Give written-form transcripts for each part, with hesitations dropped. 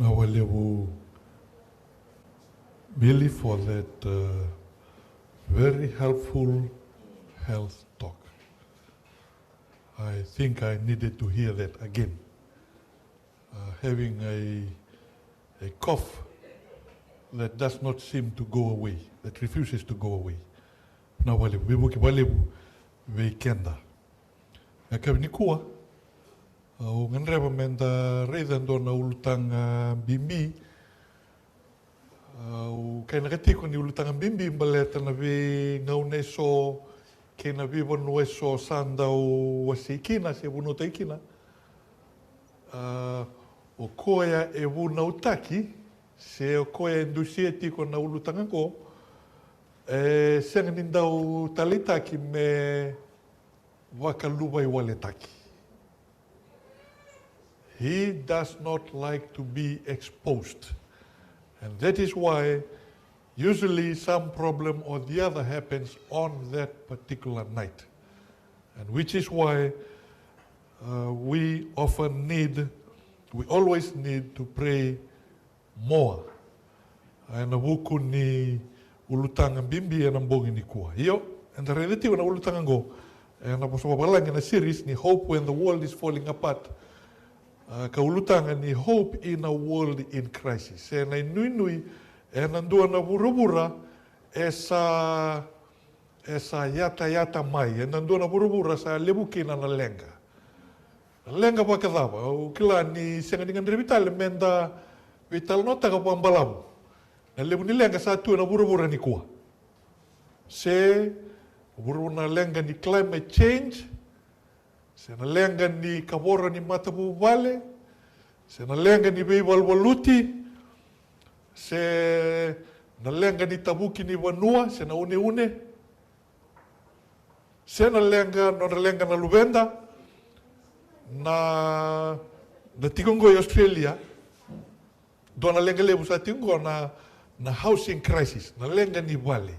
Nawalewu Billy for that very helpful health talk. I think I needed to hear that again. Having a cough that does not seem to go away, that refuses to go away. Nawalewu bibuki walewu weekenda. Akabinikua. O nganreba menda reidando na ulutanga bimbi. O kaya nakatiko ni ulutanga bimbi baleta na vi ngaune so kaya na vi wanu so sanda o wasikina se wano taikina. O koya e wuna utaki se o koya endusia tiko na ulutanga ko senga nindau talitaki me wakaluba I wale taki. He does not like to be exposed. And that is why usually some problem or the other happens on that particular night. And which is why we always need to pray more. And wuku ni ulutanga bimbi and ambongi ni kua. Iyo, and the relative na ulutanga go. And I was in a series, ni Hope When the World is Falling Apart. Kaulutanga ni Hope in a World in Crisis. E na nui e nandua na burubura esa yata mai. E nandua na burubura sa lebukina na lenga. Na lenga pa kadaba. O kila ni senga ni ngandre vital menda vital nota ka pa ambalamu. Na lebu ni lenga sa tu na burubura ni kua. Se burubura na lenga ni climate change. Se na lenga ni kabora ni matabu vale, se na lenga ni beibal waluti, se na lenga ni tabuki ni wanua, se na une, se na lenga na lubenda, na tikongo Australia, do na lenga lebu sa tikongo na housing crisis, na lenga ni vale.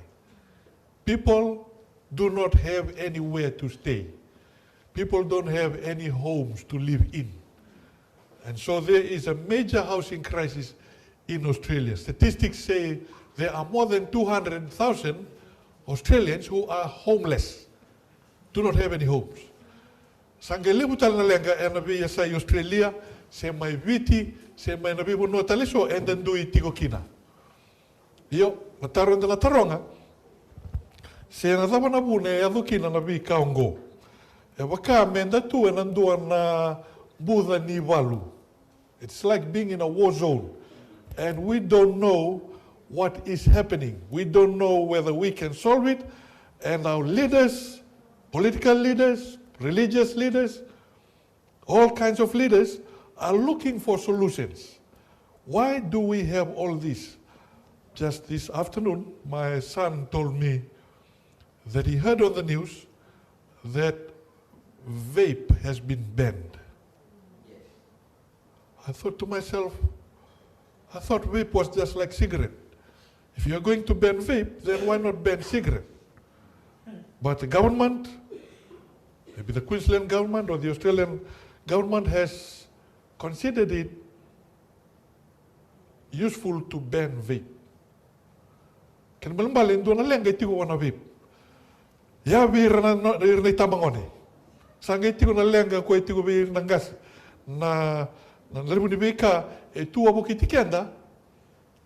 People do not have anywhere to stay. People don't have any homes to live in. And so there is a major housing crisis in Australia. Statistics say there are more than 200,000 Australians who are homeless, do not have any homes. Sangele butal na lenga e na via sa Australia, se mai viti, se mai na vivo no taliso, and then do itigo kina. Io, na taronga na taronga, se na dava na bune e adukina na vi kaongo. E waka menda tu e nandua na Buddha ni walu. It's like being in a war zone. And we don't know what is happening. We don't know whether we can solve it. And our leaders, political leaders, religious leaders, all kinds of leaders are looking for solutions. Why do we have all this? Just this afternoon, my son told me that he heard on the news that vape has been banned. I thought to myself, I thought vape was just like cigarette. If you're going to ban vape, then why not ban cigarette? But the government, maybe the Queensland government or the Australian government has considered it useful to ban vape. Kan malambalin doon na lenga itigo wana vape. Ya birna itamangone. Sanga itigo na lenga ko itigo bir nangas na nalimu ni beka e tu abo kitikenda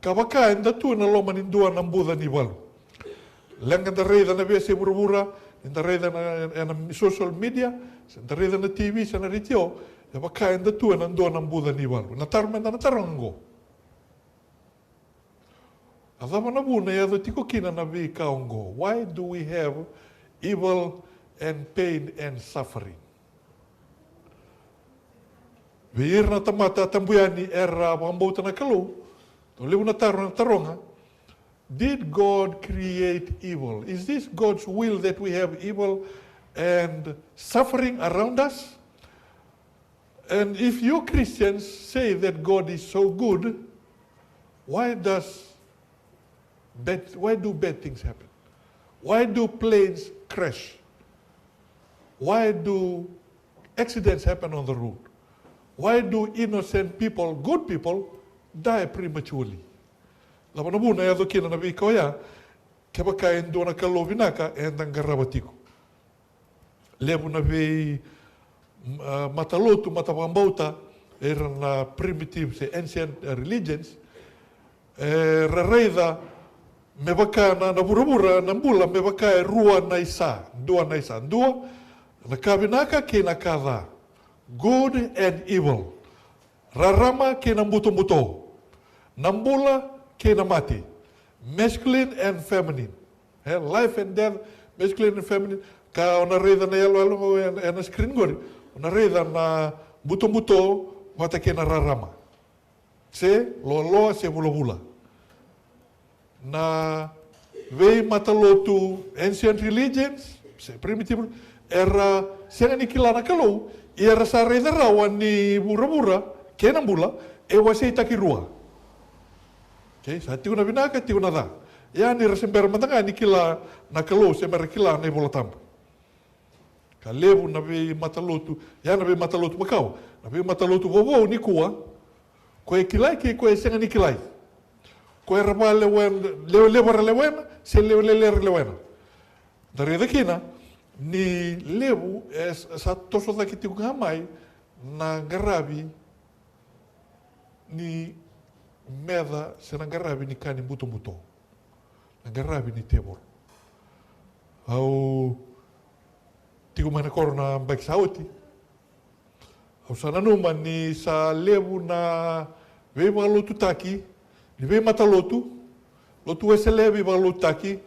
kabaka enda tu na loma nindua na Buddha ni walu. Lenga da reida na bese burubura, da reida na social media, da reida na TV, sa na radio, e baka enda tu na ndua na Buddha ni walu. Na tarmenda na tarango. Adama na buna ya do tiko kina na vi kaongo. Why do we have evil and pain and suffering? Veir na tamata tambuyani era wambauta na kalu. Tolibu na taronga. Did God create evil? Is this God's will that we have evil and suffering around us? And if you Christians say that God is so good, why do bad things happen? Why do planes crash? Why do accidents happen on the road? Why do innocent people, good people, die prematurely. Lama na muna ya kina na vika ya keba kain dona kalovinaka endang garabatiku. Lebu na vi matalotu matapambauta era na primitive se ancient religions rareida me baka na burabura na mbula me baka rua na isa ndua na kabinaka ke na kada good and evil rarama ke na mbuto nambula ke na mati masculine and feminine life and death masculine and feminine ka ona reida na yalo na screen gori ona reida na buto wata ke na rarama se loa se bula na vei matalotu ancient religions se primitive era senga ni kilana kalau era sa reida rawa ni bura ke na bula e wase takirua okay sa tiu na binaka tiu na da ya ni resember matanga ni kila na kalau se mer kila na bola tampo ka levu na vei matalotu ya na vei matalotu makau na vei matalotu vovo ni kua ko e kilai ke ko e senga ni kilai ko e rapa lewen se lewen dari dakina ni levu es sa toso da ki tiu ngamai na garabi ni meda se na garabi ni kani buto na garabi ni tebor au tigo mana korona baik sauti au sana numa ni sa levu na vei lotu taki ni vei matalotu lotu esele vei lotu taki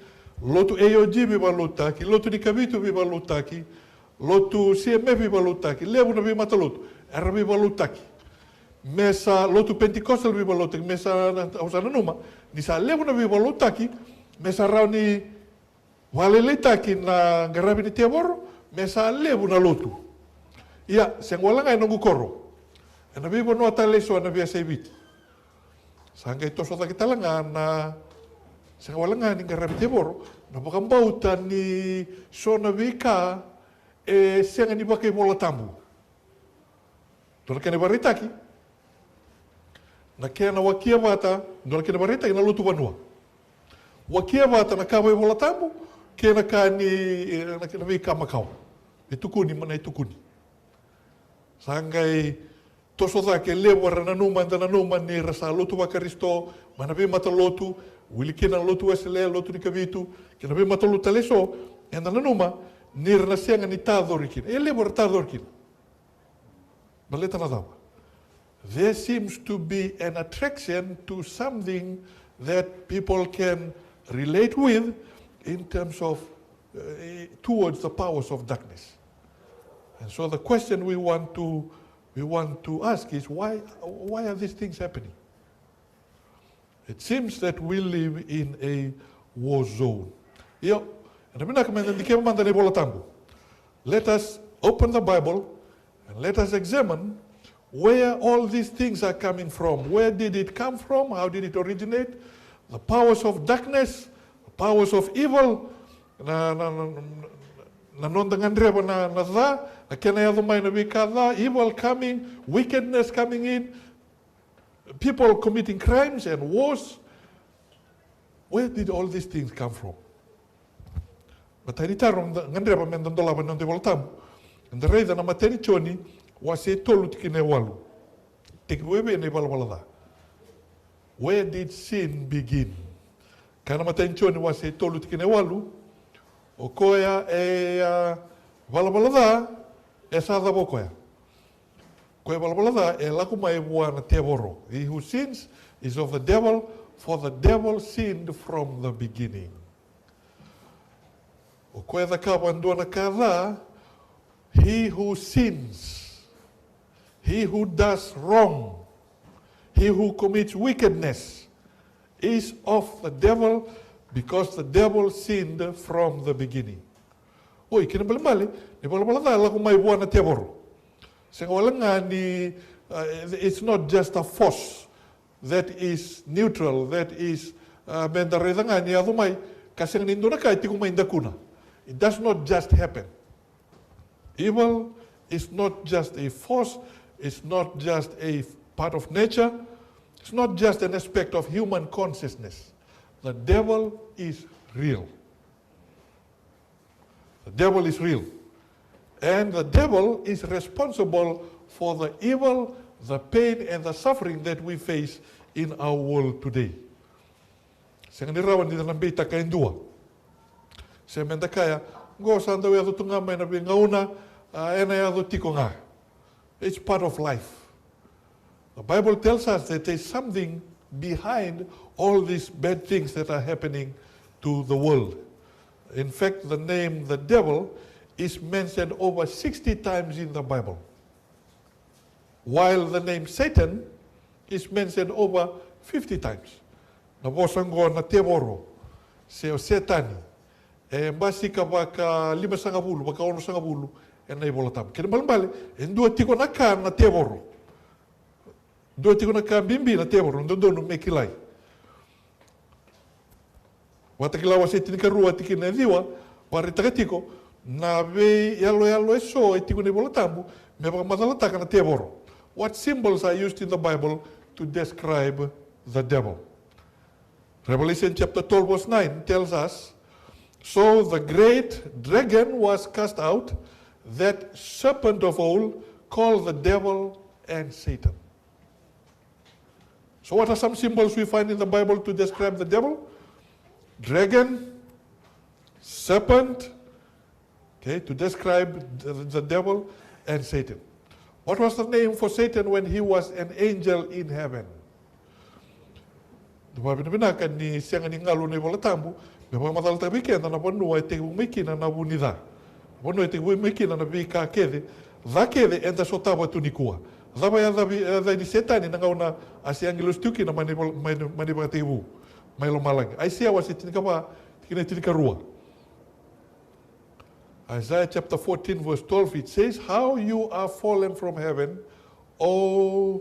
lotu AOG vei lotu taki lotu ni kavitu vei lotu taki lotu CMF vei lotu taki levu na vei matalotu era vei lotu taki mesa lotu Pentecostal vei lotu taki mesa au sana numa ni sa levu na vei lotu taki mesa rau ni walele taki na garabi ni tebor mesa levu na lotu ia sengwalanga nongu koro na vivo no ataleso na via sevit sanga ito so takitalanga na sengwalanga ni garabi tebor na bakambauta ni so na vika e senga ni bakai bola tambu dona kene baritaki na kena wakia vata dona kene baritaki na lotu banua wakia vata na kawa bola tambu kena kani na vika makau itukuni mana itukuni sangai toso da ke lewa na numa ni rasa lotu wakaristo mana be mata lotu wili kena lotu esele lotu ni kavitu kena be mata lotu leso enda na numa ni rana senga ni tadorikin lewa tadorikin baleta na dawa there seems to be an attraction to something that people can relate with in terms of towards the powers of darkness. And so the question we want to ask is why are these things happening? It seems that we live in a war zone. Let us open the Bible and let us examine where all these things are coming from. Where did it come from? How did it originate? The powers of darkness, the powers of evil, evil coming, wickedness coming in, people committing crimes and wars. Where did all these things come from? But I return ngandreba mendandola banonde voltam. And the reason I'm attention was a tolutkine walu. Tikwewe ne balwalada. Where did sin begin? Kana attention was a tolutkine walu. Okoya e balbalada e sada bokoya. Koya balbalada e lakuma e buana teboro. He who sins is of the devil, for the devil sinned from the beginning. Okoya da kabanduana kada, he who sins, he who does wrong, he who commits wickedness is of the devil, because the devil sinned from the beginning. Oi, kina balimali, ni balbalada lakuma e buana teboro. It's not just a force that is neutral, that is it does not just happen. Evil is not just a force, it's not just a part of nature, It's not just an aspect of human consciousness. The devil is real. The devil is real. And the devil is responsible for the evil, the pain, and the suffering that we face in our world today. Sanga ni rawan dito ng bita kain dua. Sa menda kaya, go sa ando yado tunga may nabi ngauna, ena yado tiko nga. It's part of life. The Bible tells us that there's something behind all these bad things that are happening to the world. In fact, the name the devil is mentioned over 60 times in the Bible, while the name Satan is mentioned over 50 times. Nabosango na temoro, se setani, basi ka baka 5 baka 11 na ibolatam. Kaya malambali, dua tiko na kan na temoro. Dua tiko na kan bimbi na temoro, ndondo mekilai. Watakilawa se tinika rua tiki na diwa, paritaka na ve yalo eso e tiko na ibolatambu, me baka madalataka na temoro. What symbols are used in the Bible to describe the devil? Revelation chapter 12 verse 9 tells us, so the great dragon was cast out, that serpent of old, called the devil and Satan. So what are some symbols we find in the Bible to describe the devil? Dragon, serpent, okay, to describe the devil and Satan. What was the name for Satan when he was an angel in heaven? Binakan ni siang ni ngalu ni bola tambu, memang matal tabi kena na ponu ay tegu mikina na bunida, ponu ay tegu mikina na bika kede, kede enta sotaba tunikua. Zaba ya da di setani na ngauna asiang ilustuki na manibal tegu, mailo malang. Ai sia wasi tinikapa tinika. Isaiah chapter 14 verse 12, it says, how you are fallen from heaven, O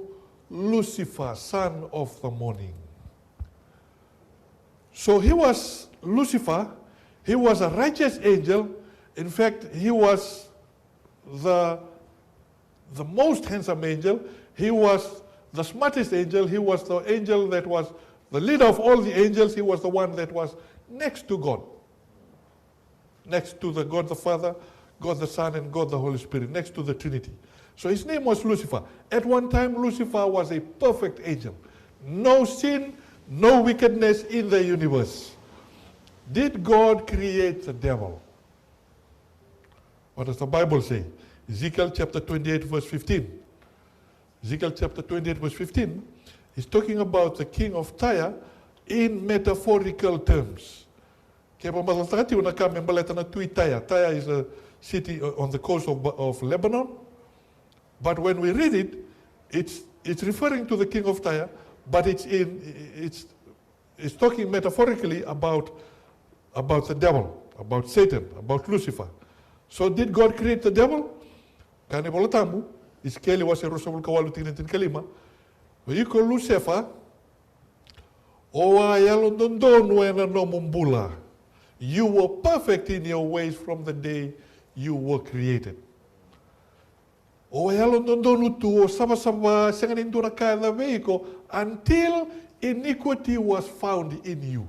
Lucifer, son of the morning. So he was Lucifer, he was a righteous angel. In fact, he was the most handsome angel. He was the smartest angel. He was the angel that was the leader of all the angels. He was the one that was next to God. Next to the God the Father, God the Son, and God the Holy Spirit, next to the Trinity. So his name was Lucifer. At one time, Lucifer was a perfect angel. No sin, no wickedness in the universe. Did God create the devil? What does the Bible say? Ezekiel chapter 28 verse 15. Ezekiel chapter 28 verse 15 is talking about the king of Tyre in metaphorical terms. Tyre is a city on the coast of Lebanon. But when we read it, it's referring to the king of Tyre, but it's talking metaphorically about the devil, about Satan, about Lucifer. So did God create the devil? Kani bolatambu, iskeli was a rusabul kawalu tinatin kalima. Yiko Lucifer, owa yalondondonu ena no mumbula. You were perfect in your ways from the day you were created. O yalondondonu tu o sama senganindura kada veiko until iniquity was found in you.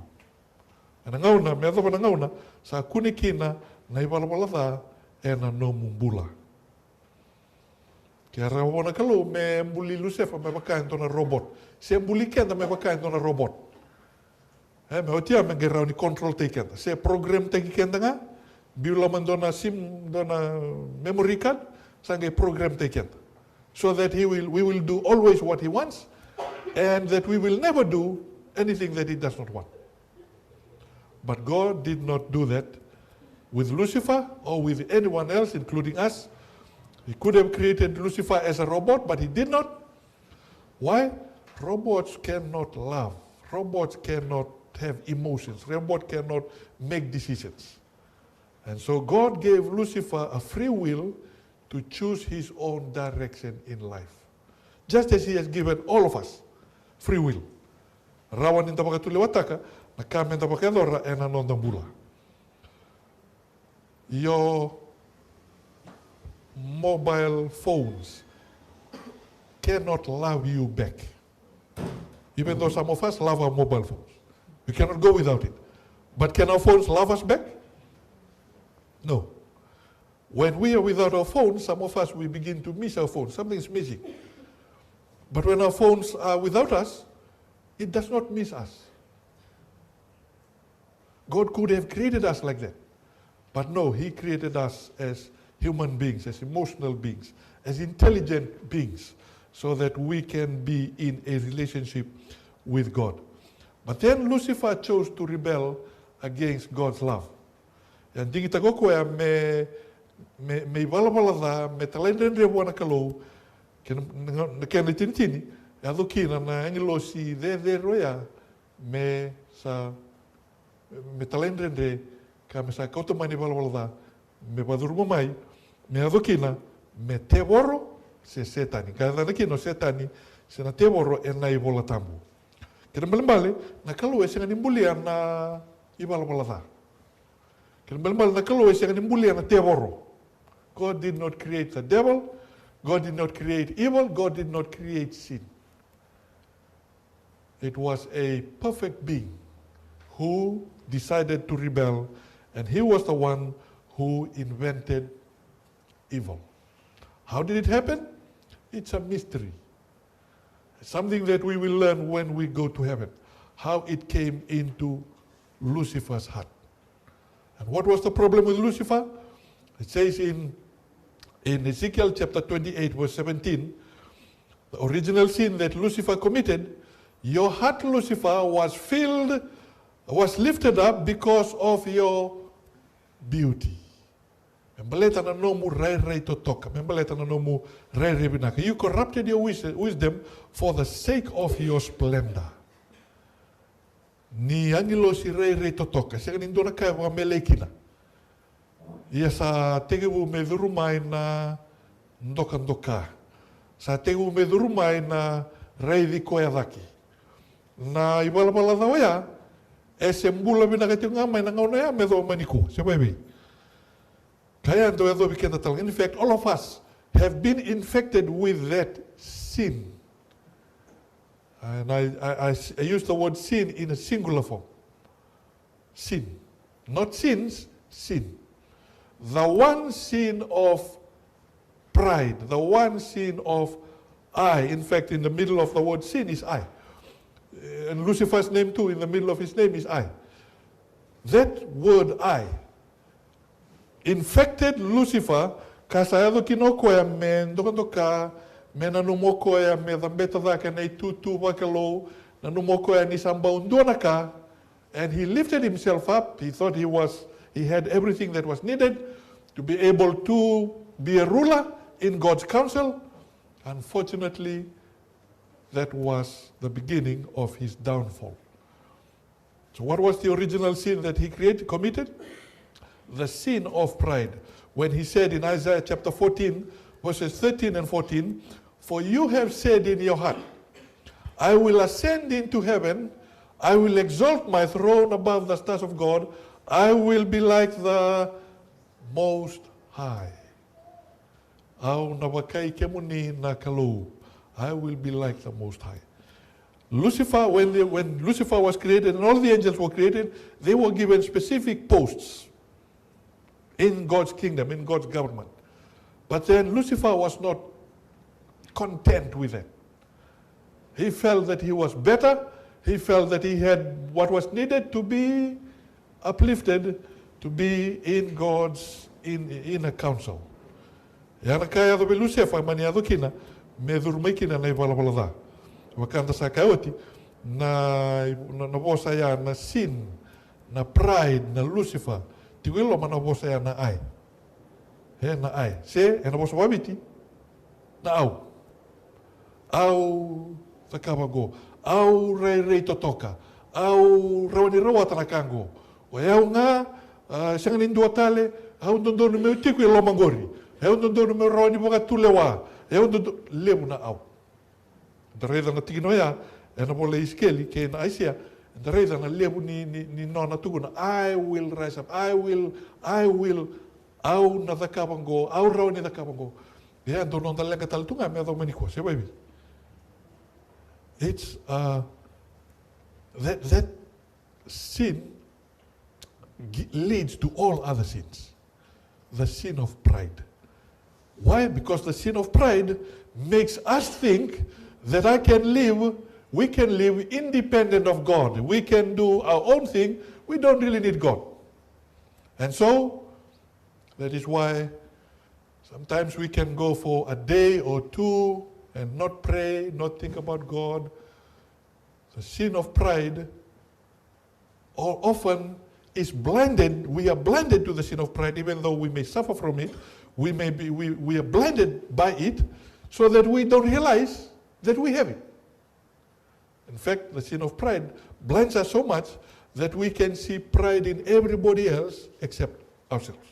Nangauna, medo nangauna, sa kunikina na ibalabala ena no mumbula. Kaya rawona kalu me mbuli Lucifer me bakain to na robot. Se mbuli kenda me bakain to na robot. Me hotia me gerau ni control taken. Se program teki kenda nga, biula mandona sim dona memory card, sange program taken. So that we will do always what he wants, and that we will never do anything that he does not want. But God did not do that with Lucifer or with anyone else, including us. He could have created Lucifer as a robot, but he did not. Why? Robots cannot love. Robots cannot have emotions. Robots cannot make decisions. And so God gave Lucifer a free will to choose his own direction in life. Just as he has given all of us free will. Rawan inta makatuliwataka, nakame inta makadora, and anondambula. Your mobile phones cannot love you back. even though some of us love our mobile phones. We cannot go without it. But can our phones love us back? No. When we are without our phones, some of us, we begin to miss our phones. Something is missing. But when our phones are without us, it does not miss us. God could have created us like that. But no, He created us as human beings, as emotional beings, as intelligent beings, so that we can be in a relationship with God. But then Lucifer chose to rebel against God's love. Yan dingi tako koe me iwalawala me talendendre wana kalou, kena tini, ado kina na angelosi de roya me talendendre ka me sa kauta mani iwalawala me padurmo mai, me ado kina me te woro se setani. Kada na kino setani se na te woro e na iwola tambu. Kena mbale na kalou e se ngani mbulia na iwalawala. God did not create the devil. God did not create evil. God did not create sin. It was a perfect being who decided to rebel, and he was the one who invented evil. How did it happen? It's a mystery. Something that we will learn when we go to heaven. How it came into Lucifer's heart. And what was the problem with Lucifer? It says in Ezekiel chapter 28, verse 17, the original sin that Lucifer committed, your heart, Lucifer, was lifted up because of your beauty. You corrupted your wisdom for the sake of your splendor. Ni angelo si rei totoka, se ni ndona kai wa melekina. Ia sa tegewu me durumai na ndoka. Sa tegewu me durumai na rei di koyadaki. Na ibalabala na oya, e se mbula bina kati ngamai na ngauna ya me do maniku, se bebe. Kaya ndo edo bikenda talang. In fact, all of us have been infected with that sin. And I use the word sin in a singular form. Sin. Not sins, sin. The one sin of pride, the one sin of I. In fact, in the middle of the word sin is I. And Lucifer's name too, in the middle of his name is I. That word I infected Lucifer, kasayado kinokoya men dokandoka, me nanumokoya me dambeta daka nei tutu wakalo, nanumokoya ni samba undonaka, and he lifted himself up. He thought he had everything that was needed to be able to be a ruler in God's council. Unfortunately, that was the beginning of his downfall. So what was the original sin that he committed? The sin of pride. When he said in Isaiah chapter 14, verses 13 and 14, for you have said in your heart, I will ascend into heaven, I will exalt my throne above the stars of God, I will be like the Most High. I will be like the Most High. Lucifer, when Lucifer was created and all the angels were created, they were given specific posts in God's kingdom, in God's government. But then Lucifer was not content with it. He felt that he was better. He felt that he had what was needed to be uplifted, to be in God's inner council. Yana kaya do Lucifer maniado kina me durmai kina na ibalabala. Wakanda sa kawati na bosa ya na sin, na pride, na Lucifer. Tiwilo mana bosa ya na ai. He na ai. Se na bosa wabiti na au. Au takabago. Au rei totoka. Au rawani rawata na kango. O yau nga sangan indua tale au ndondo me tiku lo mangori. Eu ndondo me rawani boga tulewa. Eu ndondo lebu na au. Dareda na tiki noia e na mole iskeli ke na aisia. Dareda na lebu ni nona tuguna. I will rise up. I will au na takabango. Au rawani takabango. Ando non dalenga tal tunga me do maniko. Se baby. It's that sin leads to all other sins. The sin of pride. Why? Because the sin of pride makes us think that we can live independent of God. We can do our own thing. We don't really need God. And so, that is why sometimes we can go for a day or two and not pray, not think about God. The sin of pride often is blinded. We are blinded to the sin of pride, even though we may suffer from it. We are blinded by it, so that we don't realize that we have it. In fact, the sin of pride blinds us so much that we can see pride in everybody else except ourselves.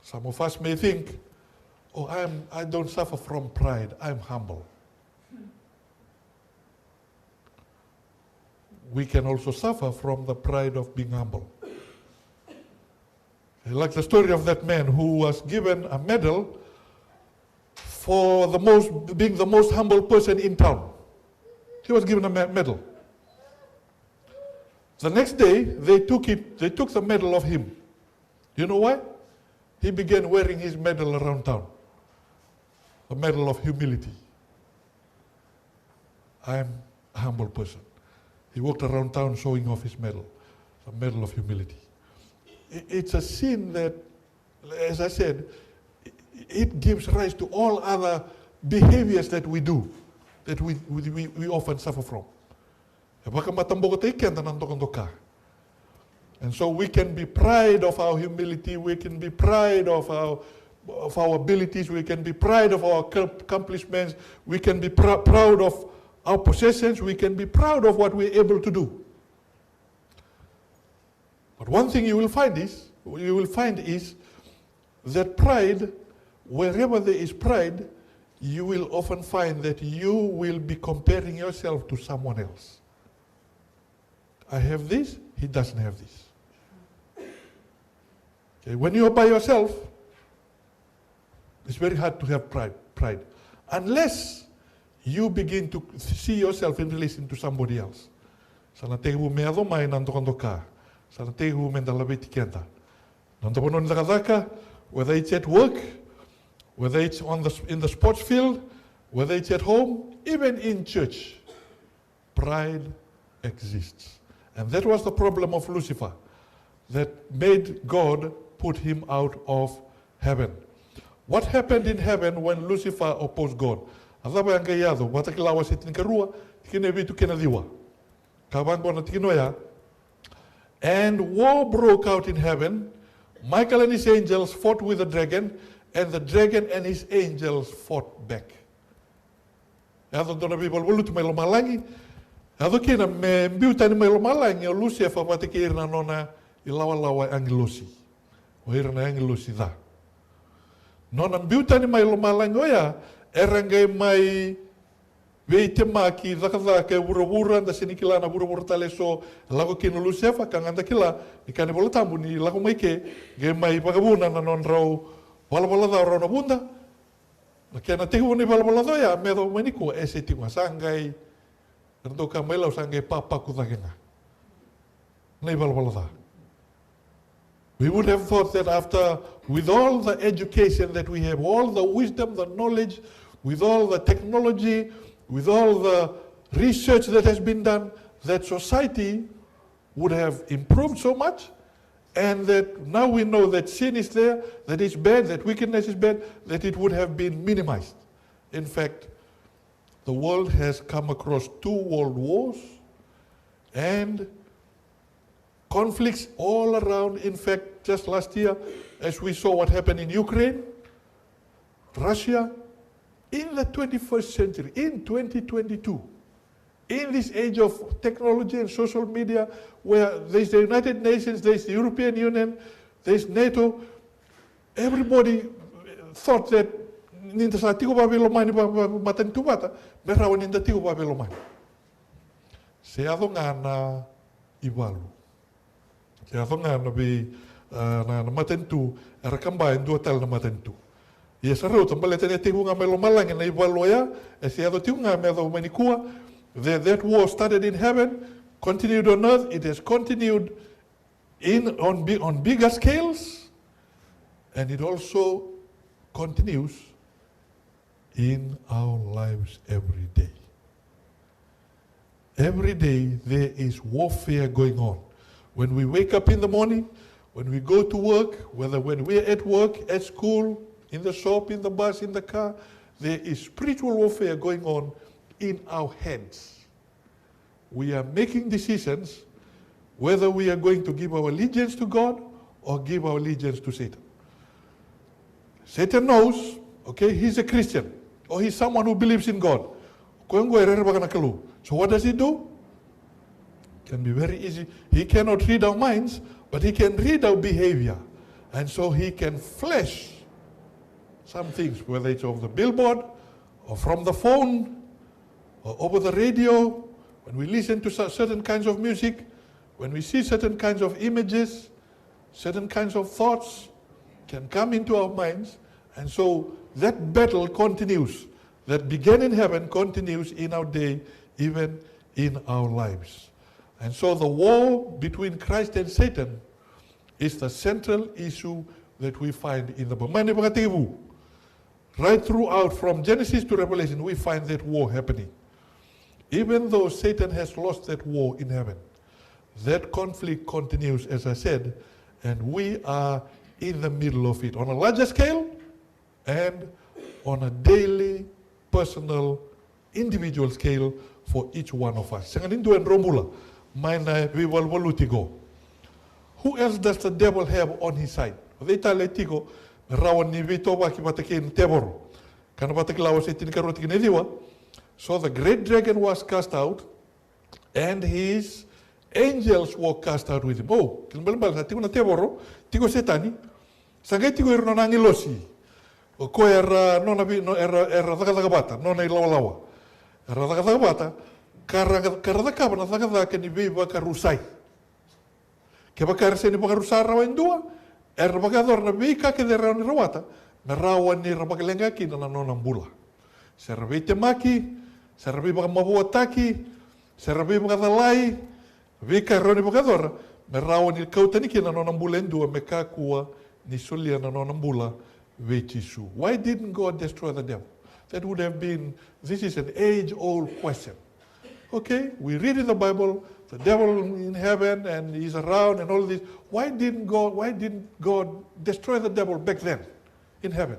Some of us may think, oh, I don't suffer from pride, I'm humble. We can also suffer from the pride of being humble. I like the story of that man who was given a medal for being the most humble person in town. He was given a medal. The next day, they took the medal of him. You know why? He began wearing his medal around town. A medal of humility. I'm a humble person. He walked around town showing off his medal, a medal of humility. It's a sin that, as I said, it gives rise to all other behaviors that we do, that we often suffer from. And so we can be proud of our humility, we can be proud of our abilities, we can be proud of our accomplishments, we can be proud of our possessions, we can be proud of what we're able to do. But one thing you will find is that pride, wherever there is pride, you will often find that you will be comparing yourself to someone else. I have this, he doesn't have this. Okay, when you are by yourself, it's very hard to have pride. Unless you begin to see yourself in relation to somebody else. Sana tehu meado mai nanto ka. Sana tehu mendalabe tikenta. Nanto pono ndakadaka, whether it's at work, whether it's in the sports field, whether it's at home, even in church, pride exists. And that was the problem of Lucifer, that made God put him out of heaven. What happened in heaven when Lucifer opposed God? Azaba yang kayado, watakilawa sitin karua, tikinebitu kenadiwa. Kabango na tikinoya. And war broke out in heaven. Michael and his angels fought with the dragon, and the dragon and his angels fought back. Ado dona people wulut melo malangi. Ado kina me mbiuta ni melo malangi o Lucifer watakir na nona ilawa angelosi. Oira na angelosi da. Nona mbiuta ni melo malangi oya. Erangai mai veite maki zakazaka wura da sinikila na wura tale so lago kino Lucifer kanganda kila ikane bola tambu ni lago mai ke ge mai pagabuna na non rau wala da ro na bunda na kena tehu ni wala da ya medo maniko ese tingwa sangai ndo ka mai lau sangai papa kudagenga nei wala da. We would have thought that with all the education that we have, all the wisdom, the knowledge, with all the technology, with all the research that has been done, that society would have improved so much, and that now we know that sin is there, that it's bad, that wickedness is bad, that it would have been minimized. In fact, the world has come across 2 world wars and conflicts all around. In fact, just last year, as we saw what happened in Ukraine, Russia, in the 21st century, in 2022, in this age of technology and social media, where there's the United Nations, there's the European Union, there's NATO, everybody thought that ninta sa tigo Babilomani matentu bata, berawan ninta tigo Babilomani. Se adongana iwalu. Se adongana bi na matentu era kambain 2 tal na matentu. Ia sarau tambale tani tiku nga melo malang na ibaloya esiado tiku nga melo manikua. That war started in heaven, continued on earth. It has continued on bigger scales, and it also continues in our lives every day. Every day there is warfare going on. When we wake up in the morning, when we go to work, whether when we're at work, at school, in the shop, in the bus, in the car, there is spiritual warfare going on in our heads. We are making decisions whether we are going to give our allegiance to God or give our allegiance to Satan. Satan knows, okay, he's a Christian or he's someone who believes in God. So what does he do? It can be very easy. He cannot read our minds, but he can read our behavior. And so he can flash some things, whether it's over the billboard or from the phone or over the radio, when we listen to certain kinds of music, when we see certain kinds of images, certain kinds of thoughts can come into our minds. And so that battle continues. That began in heaven continues in our day, even in our lives. And so the war between Christ and Satan is the central issue that we find in the Bible. Right throughout, from Genesis to Revelation, we find that war happening. Even though Satan has lost that war in heaven, that conflict continues, as I said, and we are in the middle of it on a larger scale and on a daily, personal, individual scale for each one of us. Who else does the devil have on his side? So the great dragon was cast out, and his angels were cast out with him. Oh, tigo na teboro, tigo setani, sangai tigo irno nangi losi. O ko era nona vi no era daga bata, nona ilawa. Era daga bata, karada kaba na daga ni viva karusai. Ke bakar se ni bakarusai rawa indua, era bagador na vika ke de rawa ni rawata, me rawa ni rabagalenga ki na nona mbula. Se rabite maki, se rabi bagamabua taki, se rabi bagadalai, vika roni bagadora, me rawa ni kautani ki na nona mbula indua me kakua ni sulia na nona mbula vechisu. Why didn't God destroy the devil? That would have been, this is an age-old question. Okay, we read in the Bible, the devil in heaven and he's around and all this. Why didn't God destroy the devil back then in heaven?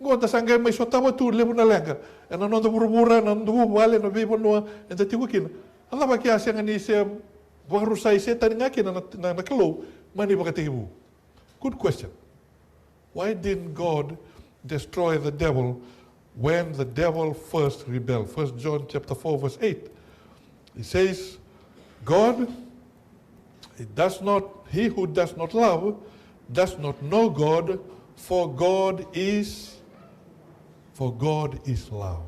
God ta sangay may sotaba tu lebu na lenga. And ano the burubura na ndu wale na bibo no and the tigukin. Ala ba kya siya ngani siya barusay setan ngaki na nakalo mani bakatibu. Good question. Why didn't God destroy the devil when the devil first rebelled? 1 John chapter 4 verse 8. It says, God, he who does not love does not know God, for God is love.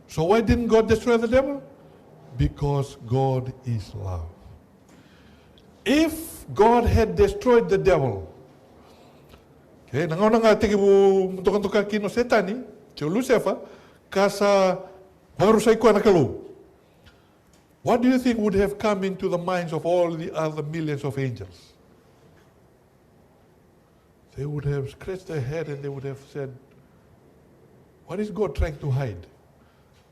So why didn't God destroy the devil? Because God is love. If God had destroyed the devil, okay, nangaw na nga tigibu mutukan-tukan kino setani, Tio Lucifer, kasa marusay ko nakalo. What do you think would have come into the minds of all the other millions of angels? They would have scratched their head and they would have said, what is God trying to hide?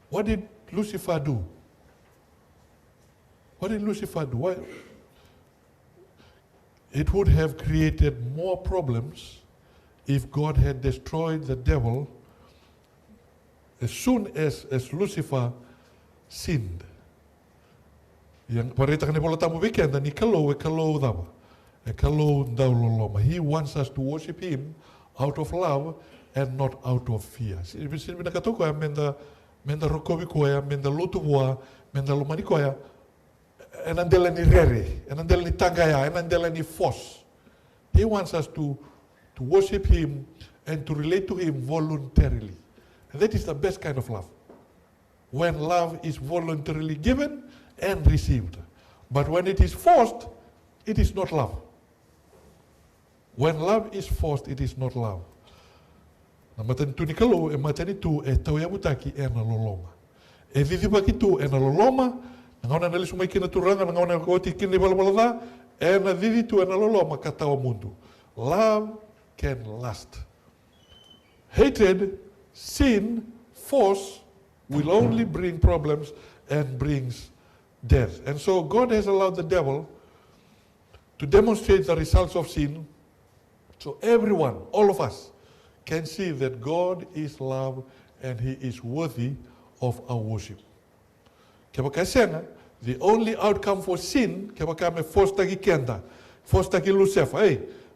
What did Lucifer do? What did Lucifer do? Why? It would have created more problems if God had destroyed the devil as soon as Lucifer sinned. Yang parita ka ni bola tamu weekend ni kalau dama. Kalau dauloloma. He wants us to worship him out of love and not out of fear. Silbi nakatuko ya menda rokobi ko ya menda lutu wa menda lumani ko ya enandela ni rere, enandela ni tagaya, enandela ni force. He wants us to worship him and to relate to him voluntarily. And that is the best kind of love. When love is voluntarily given and received. But when it is forced, it is not love. When love is forced, it is not love. Na matani tu ni kalau, e matani tu e tau ia butaki e na loloma. E vivi baki tu e na loloma, na ngauna na lisu mai kina turanga, na ngauna ko ti kina balabala e na vivi tu e na loloma ka tau mundu. Love can last. Hatred, sin, force will only bring problems and brings death. And so God has allowed the devil to demonstrate the results of sin, so everyone, all of us, can see that God is love and He is worthy of our worship. The only outcome for sin, me fostagi kenda, fostagi Lucifer.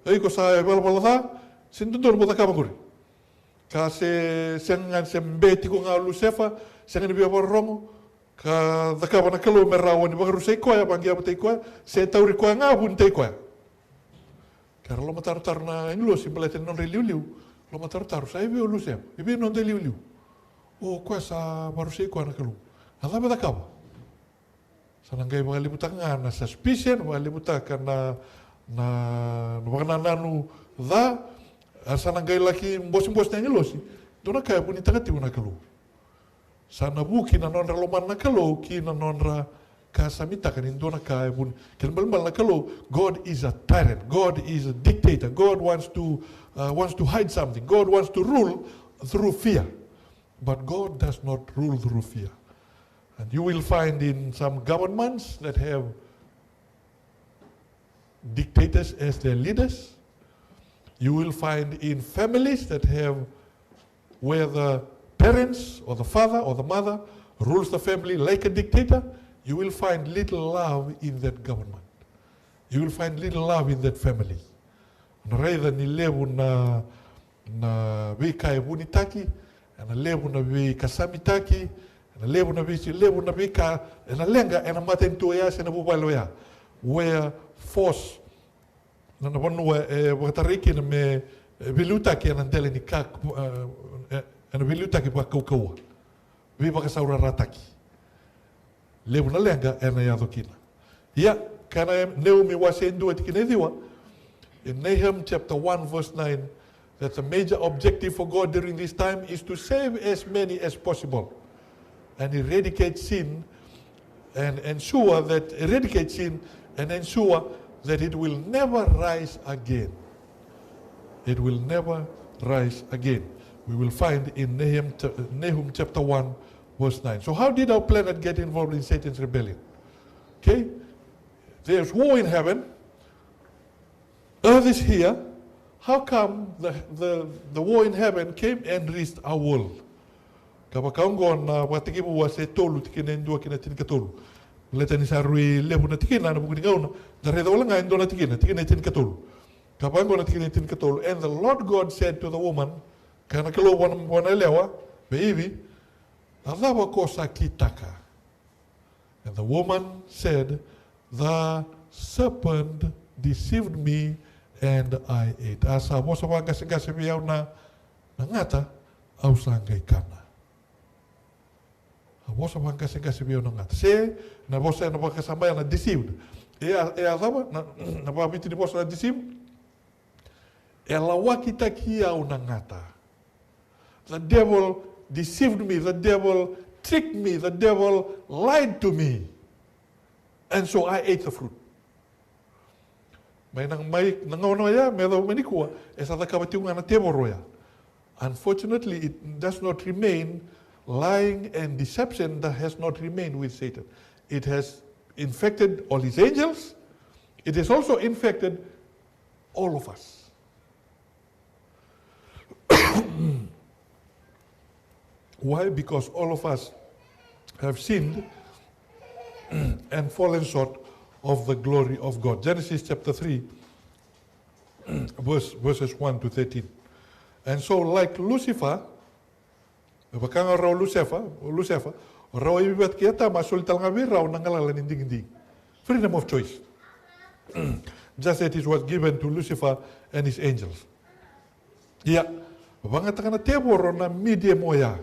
Hey, ko sa balabala, sin tudor mo takamaguri. Kasi sengan sembeti ko nga Lucifer, sengan biya rongo, ka dakaba na kalo merawan ni bagaru sei koya bangia batei koya, se tauri koya nga bun tei koya. Kara lo matar na inlo simpelete non reliu, lo matar sai biyo Lucifer, ibi non de liu. O koya sa baru sei koya na kalo. Ada ba dakaba. Sanangay mga libutak nga na suspicion, mga libutak na mga nananu da, sanangay laki mbos-mbos na ngilosi, doon na kaya po nitagati mo na kalo. Sana buki na nonra loman na kalo, ki na nonra kasamita kanin doon na kaya po. Kinabal na kalo, God is a tyrant, God is a dictator, God wants to hide something, God wants to rule through fear. But God does not rule through fear. And you will find in some governments that have dictators as their leaders. You will find in families that have where the parents or the father or the mother rules the family like a dictator. You will find little love in that government. You will find little love in that family. Rather ni levu na vika ebunitaki, na levu na vika samitaki, na levu na vika na lenga na matentu ya se na bubalo ya. Where force na wanua watariki na me vilutaki na ndele ni ka na vilutaki pa kaukau. Viva ka saura rataki. Levu na lenga na ya dokina. Ya kana Naomi wase ndu tikinediwa. In Nahum chapter 1 verse 9, that the major objective for God during this time is to save as many as possible and eradicate sin and ensure that it will never rise again. It will never rise again. We will find in Nahum chapter 1 verse 9. So how did our planet get involved in Satan's rebellion? Okay, there's war in heaven. Earth is here. How come the war in heaven came and reached our world? Kapakaungon na watikibu wa se tolu tikine ndua kina tinika tolu. Leta ni sarui lebu na tikina na bukuni gauna. Dareda wala nga ndo na tikina tinika tolu. Kapangon na tikine tinika tolu. And the Lord God said to the woman, kana kilo wana elewa, baby, adhawa kosa kitaka. And the woman said, the serpent deceived me and I ate. Asa bosa wa gasi biyaw na ngata au sangay kana. Bosa wa gasi biyaw na ngata. Se na bosa na bakasambay na deceived. Azaba na babiti ni bosa na deceived. Ela wakita kiyaw na ngata. The devil deceived me. The devil tricked me. The devil lied to me. And so I ate the fruit. Unfortunately, it does not remain. Lying and deception that has not remained with Satan. It has infected all his angels. It has also infected all of us. Why? Because all of us have sinned and fallen short of the glory of God. Genesis chapter 3, verses 1 to 13. And so like Lucifer, Lucifer, raw ibibat kita masul talngawi raw nangalala ninding-inding. Freedom of choice. Just as it was given to Lucifer and his angels. Yeah, bangat na tebor na media moya.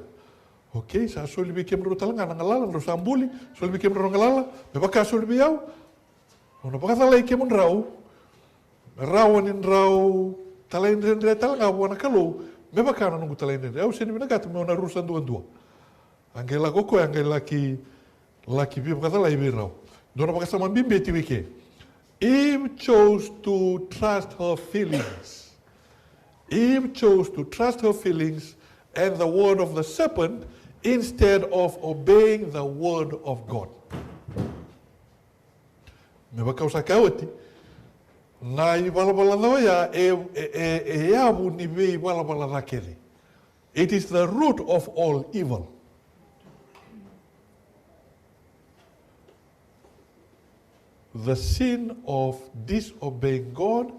Okay, sa sulbi kem ro talanga nangalala ro sambuli, sulbi kem ro nangalala, bebaka sulbi yaw. Ono baka talay kem raw. Rawanin raw talayin rin talanga wana kalo. me baka nungu tala ine. Au sini mina gata me ona rusa dua. Ange la koko ange laki pipa kata la iwi rau. Dona baka sama bimbe ti wike. Eve chose to trust her feelings. Eve chose to trust her feelings and the word of the serpent instead of obeying the word of God. Me baka usa kauti. Na I walawala doia e abu ni vei walawala rakere. It is the root of all evil. The sin of disobeying God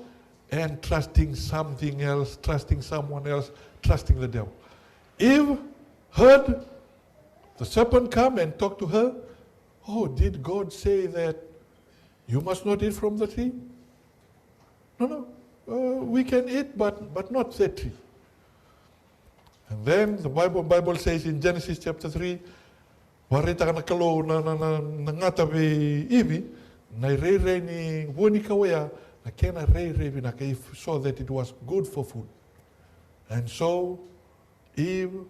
and trusting something else, trusting someone else, trusting the devil. Eve heard the serpent come and talk to her. Oh, did God say that you must not eat from the tree? No. We can eat, but not that tree. And then the Bible says in Genesis chapter 3, warita kana kalo na ngata ve iwi, na rei ni woni kawea, na kena rei na ka saw that it was good for food. And so Eve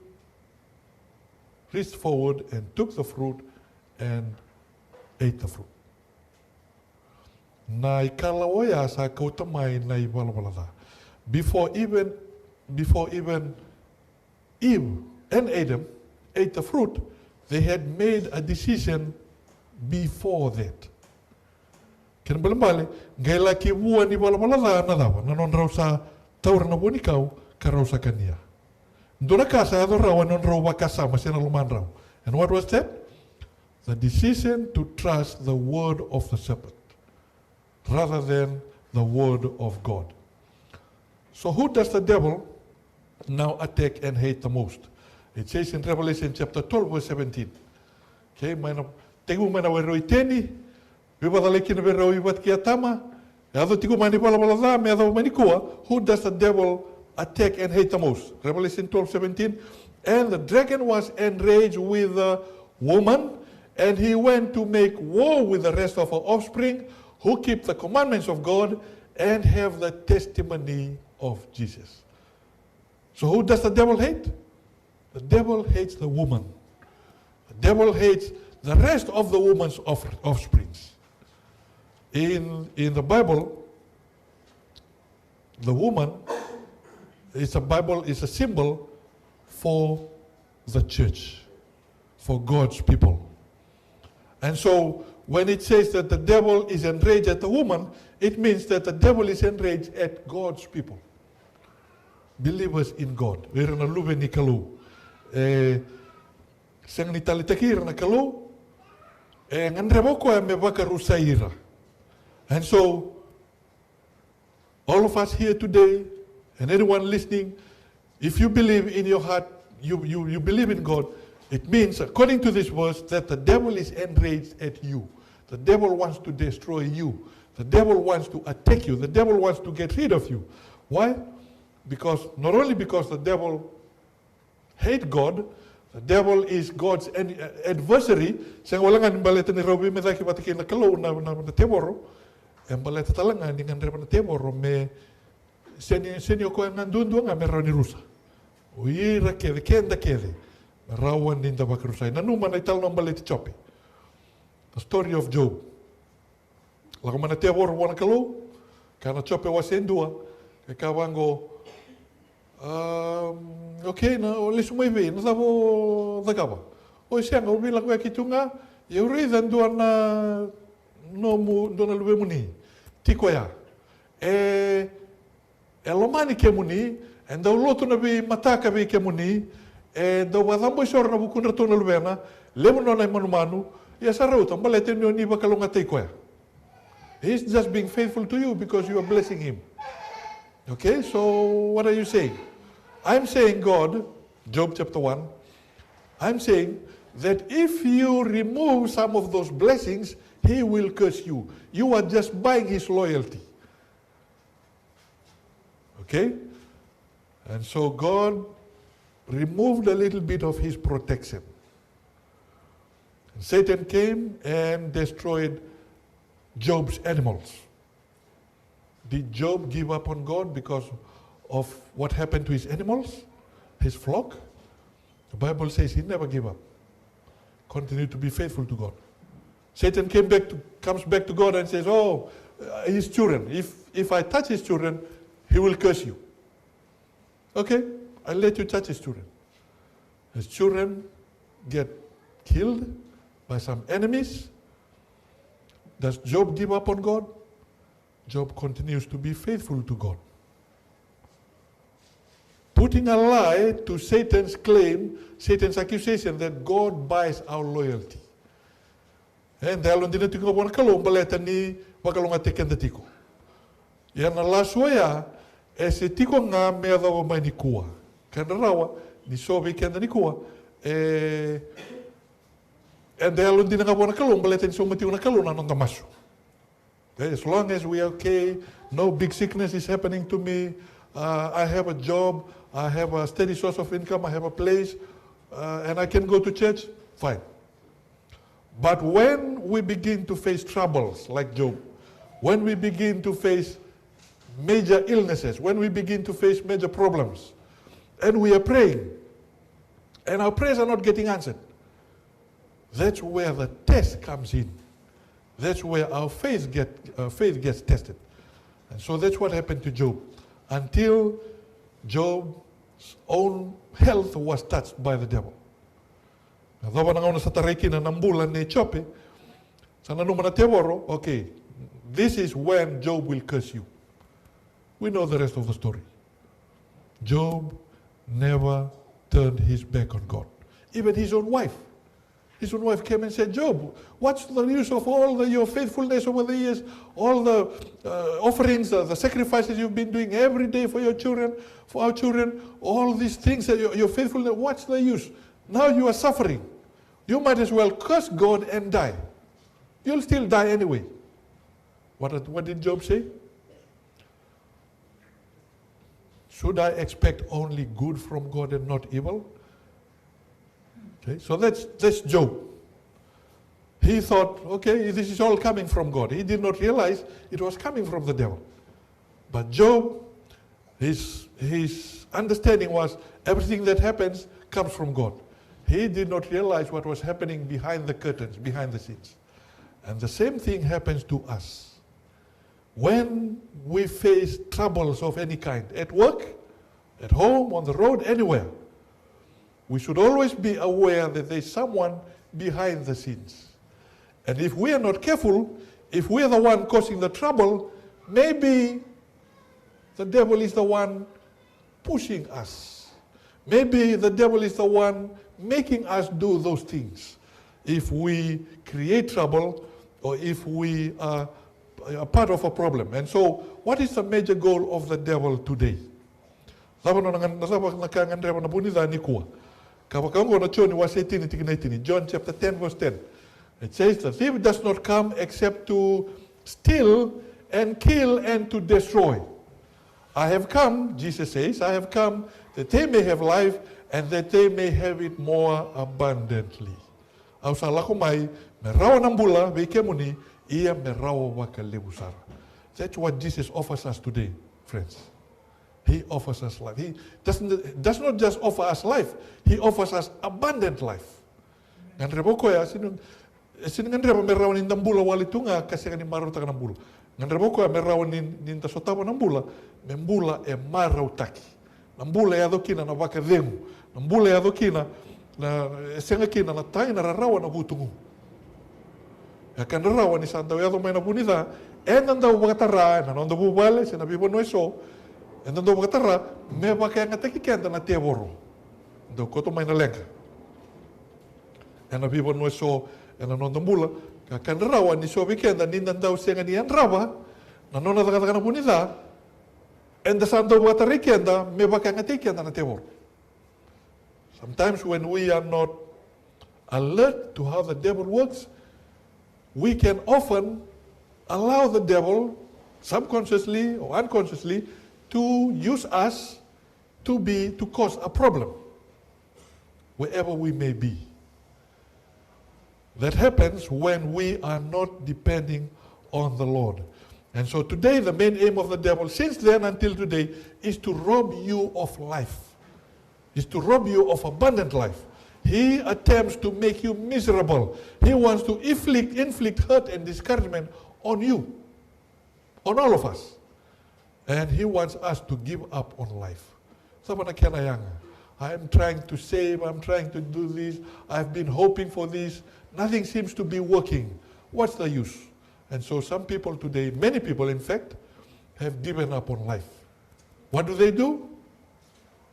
reached forward and took the fruit and ate the fruit. Na ikalaoya sa kautamai na iwalawala. Before even Eve and Adam ate the fruit, they had made a decision before that. Kena balambale, ngai laki wua ni walawala na dawa, na non rau sa taura na wuni kau, ka rau sa kania. Ndona kasa ado rau, non rau wakasa, masina luman rau. And what was that? The decision to trust the word of the serpent rather than the word of God. So who does the devil now attack and hate the most? It says in Revelation chapter 12 verse 17. Okay, tegu mana wero iteni, viva daleki na wero iwat kia tama, ado tiku mani wala da, me ado mani kua, who does the devil attack and hate the most? Revelation 12:17. And the dragon was enraged with the woman, and he went to make war with the rest of her offspring, who keep the commandments of God and have the testimony of Jesus. So who does the devil hate? The devil hates the woman. The devil hates the rest of the woman's offsprings. In the Bible, the woman is a symbol for the church, for God's people. And so when it says that the devil is enraged at the woman, it means that the devil is enraged at God's people. Believers in God. We're na luve ni kalu. Sang ni talitakir na kalu. Nganrebo me baka rusaira. And so, all of us here today, and anyone listening, if you believe in your heart, you believe in God, it means, according to this verse, that the devil is enraged at you. The devil wants to destroy you. The devil wants to attack you. The devil wants to get rid of you. Why? Because, not only because the devil hates God, the devil is God's adversary. Sayang walangan baleta ni Robi me daki batakin na kalau na teboro. Ang baleta talangan dengan repa na teboro me senyo ko ang nandundu nga meron ni Rusa. Uira kede kenda kede. Rawan din tabak Rusay. Nanuman ay talong baleta chopi. The story of Job. Lago man na teboro wana kalau kana chope wasendua kawango okay na oli sumaive na sabo dagaba. O siya nga ubilang ko kitunga yuri dan duan na no mu dona lube muni. Tikoya. Elomani ke muni and daw loto na bi mataka bi ke muni daw wadambo sor na bukun rato na lubena lemon na manumanu ya sarauta balete ni bakalonga tikoya. He's just being faithful to you because you are blessing him. Okay, so what are you saying? I'm saying God, Job chapter 1, I'm saying that if you remove some of those blessings, he will curse you. You are just buying his loyalty. Okay? And so God removed a little bit of his protection. And Satan came and destroyed Job's animals. Did Job give up on God because of what happened to his animals? his flock. The Bible says he never gave up. Continued to be faithful to God. Satan comes back to God and says, oh, his children, if I touch his children, he will curse you. Okay, I'll let you touch his children. His children get killed by some enemies. Does Job give up on God? Job continues to be faithful to God. Putting a lie to Satan's claim, Satan's accusation that God buys our loyalty. And dahil hindi natin ko na kalong baleta ni wakalong atikan da tiko. Yan na laswaya, se tiko nga mea daw may ni kuwa. Kanda rawa, ni sobi kanda ni kuwa. And dahil hindi na nga na kalong baleta ni somati na kalong na nang damaso. As long as we are okay, no big sickness is happening to me, I have a job, I have a steady source of income, I have a place, and I can go to church, fine. But when we begin to face troubles like Job, when we begin to face major illnesses, when we begin to face major problems, and we are praying, and our prayers are not getting answered, that's where the test comes in. That's where our faith gets tested. And so that's what happened to Job. Until Job's own health was touched by the devil. Okay, this is when Job will curse you. We know the rest of the story. Job never turned his back on God. Even his own wife came and said, Job, what's the use of all your faithfulness over the years, all the offerings, the sacrifices you've been doing every day for your children, for our children, all these things, your faithfulness, what's the use? Now you are suffering. You might as well curse God and die. You'll still die anyway. What did Job say? Should I expect only good from God and not evil? Okay, so that's Job. He thought, okay, this is all coming from God. He did not realize it was coming from the devil. But Job, his understanding was everything that happens comes from God. He did not realize what was happening behind the curtains, behind the scenes. And the same thing happens to us. When we face troubles of any kind, at work, at home, on the road, anywhere, we should always be aware that there's someone behind the scenes. And if we are not careful, if we are the one causing the trouble, maybe the devil is the one pushing us. Maybe the devil is the one making us do those things. If we create trouble or if we are a part of a problem. And so, what is the major goal of the devil today? John chapter 10 verse 10. It says, the thief does not come except to steal and kill and to destroy. I have come, Jesus says, I have come that they may have life and that they may have it more abundantly. Au salako mai, merawa ng bula, muni, iya merawa wakalebusara. That's what Jesus offers us today, friends. He offers us life. He does not just offer us life, he offers us abundant life. Ngan rebo ko ya, sino ngan rebo merawa ng bula wali tunga kasi kan maraw taka ng bula. Ngan rebo ko ya merawa ng tasotawa ng bula, membula e maraw taki. Ng bula ya dokina na waka dengu. Ng bula ya dokina na senga kina na tayo nararawa na butungu. Ya kan rarawa ni santaw ya do may na punida, nandaw bakatara, nandaw bubale, sinabi mo no eso. And then do bakatara, me bakaya nga takikenda na teboro. Do koto may nalenga. And nabi mo no eso, and nandaw bula, kan rarawa ni so bikenda ni nandaw senga ni andraba, nanona takataka na punida. And the santo watarikenda, me bakaya nga takikenda na teboro. Sometimes when we are not alert to how the devil works, we can often allow the devil, subconsciously or unconsciously, to use us to cause a problem, wherever we may be. That happens when we are not depending on the Lord. And so today, the main aim of the devil, since then until today, is to rob you of life. is to rob you of abundant life. He attempts to make you miserable. He wants to inflict hurt and discouragement on you, on all of us. And he wants us to give up on life. I'm trying to save, I'm trying to do this, I've been hoping for this, nothing seems to be working. What's the use? And so some people today, many people in fact, have given up on life. What do?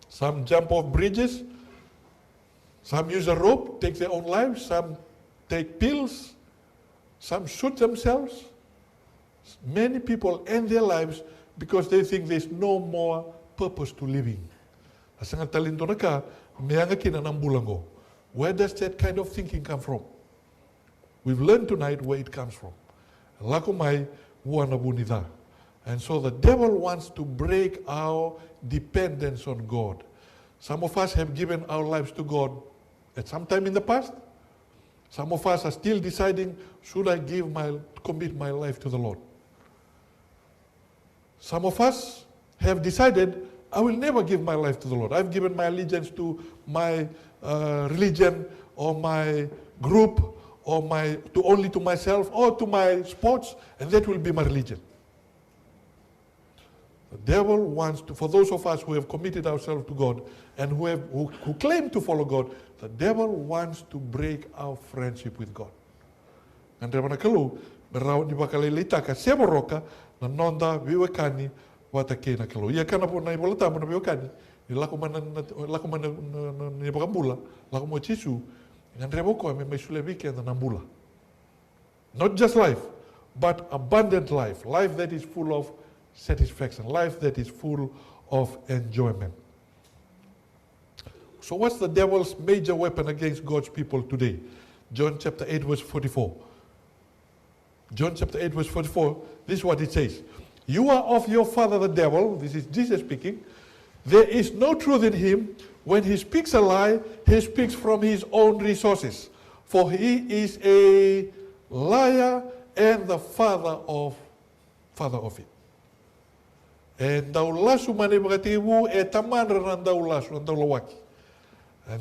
Some jump off bridges, some use a rope, take their own lives, some take pills, some shoot themselves. Many people end their lives because they think there's no more purpose to living. Where does that kind of thinking come from? We've learned tonight where it comes from. And so the devil wants to break our dependence on God. Some of us have given our lives to God at some time in the past. Some of us are still deciding, should I commit my life to the Lord? Some of us have decided, I will never give my life to the Lord. I've given my allegiance to my religion or my group or only to myself or to my sports, and that will be my religion. The devil wants to, for those of us who have committed ourselves to God and who claim to follow God, the devil wants to break our friendship with God. And Ravanakalu, Beraw di Bakalelita, Seboroka, Nanonda, Viwekani, Watakena Kalu. Ia kana po na ibolata mo na Viwekani, Lakumana Nibakambula, Lakumo Chisu, and Revoko, and Mesuleviki and Nambula. Not just life, but abundant life, life that is full of satisfaction, life that is full of enjoyment. So what's the devil's major weapon against God's people today? John chapter 8 verse 44. John chapter 8 verse 44, this is what it says. You are of your father the devil, this is Jesus speaking. There is no truth in him. When he speaks a lie, he speaks from his own resources. For he is a liar and the father of it. And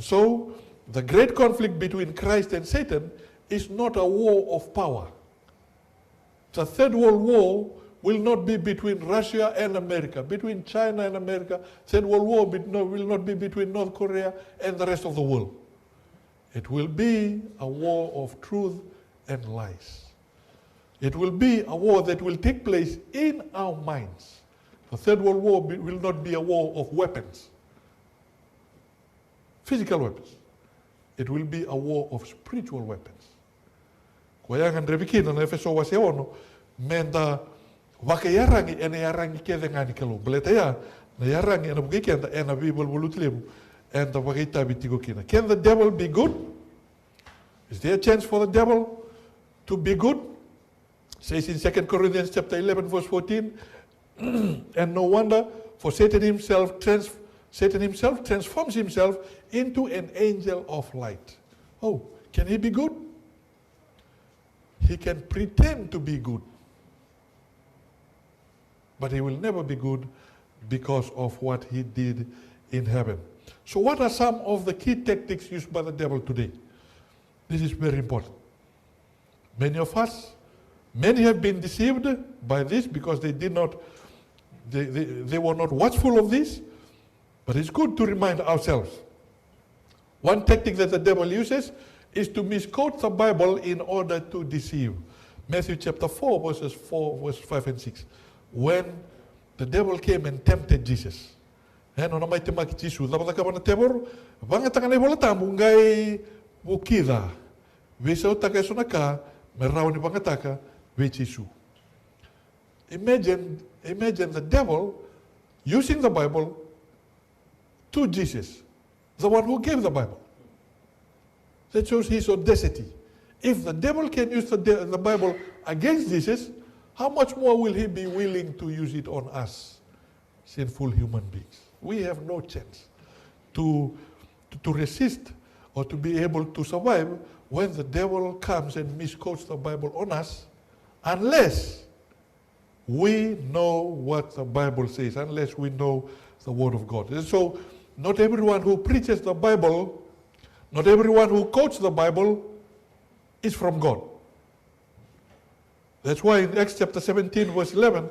so, the great conflict between Christ and Satan is not a war of power. The Third World War will not be between Russia and America, between China and America. Third World War will not be between North Korea and the rest of the world. It will be a war of truth and lies. It will be a war that will take place in our minds. The Third World War will not be a war of weapons, physical weapons. It will be a war of spiritual weapons. Koyangan rebikina na Efeso waseono menda wakayarangi ene yarangi kede ngani kalu. Beleta ya na yarangi ena bukikenda ena Bible bulutlebu and the wakita bitigo kina. Can the devil be good? Is there a chance for the devil to be good? It says in 2 Corinthians chapter 11 verse 14. And no wonder, for Satan himself transforms himself into an angel of light. Oh, can he be good? He can pretend to be good. But he will never be good because of what he did in heaven. So what are some of the key tactics used by the devil today? This is very important. Many have been deceived by this because they were not watchful of this, but it's good to remind ourselves. One tactic that the devil uses is to misquote the Bible in order to deceive. Matthew chapter 4, verses 5 and 6. When the devil came and tempted Jesus. And on my temaki Jesus, the Bakabana Tebor, Vangataka mungai Wukida, Viso Takasonaka, Merauni Bangataka, Vichisu. Imagine the devil using the Bible to Jesus, the one who gave the Bible. That shows his audacity. If the devil can use the Bible against Jesus, how much more will he be willing to use it on us, sinful human beings? We have no chance to resist or to be able to survive when the devil comes and misquotes the Bible on us, unless we know what the Bible says, unless we know the Word of God. And so not everyone who preaches the Bible, not everyone who quotes the Bible is from God. That's why in Acts chapter 17, verse 11,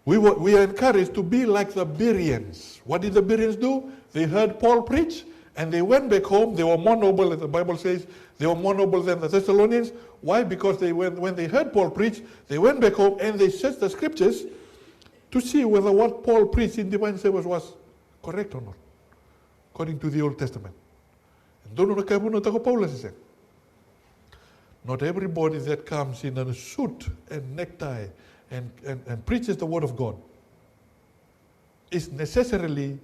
we are encouraged to be like the Bereans. What did the Bereans do? They heard Paul preach, and they went back home. They were more noble, as the Bible says. They were more noble than the Thessalonians. Why? Because when they heard Paul preach, they went back home and they searched the scriptures to see whether what Paul preached in divine service was correct or not, according to the Old Testament. Not everybody that comes in a suit and necktie and preaches the Word of God is necessarily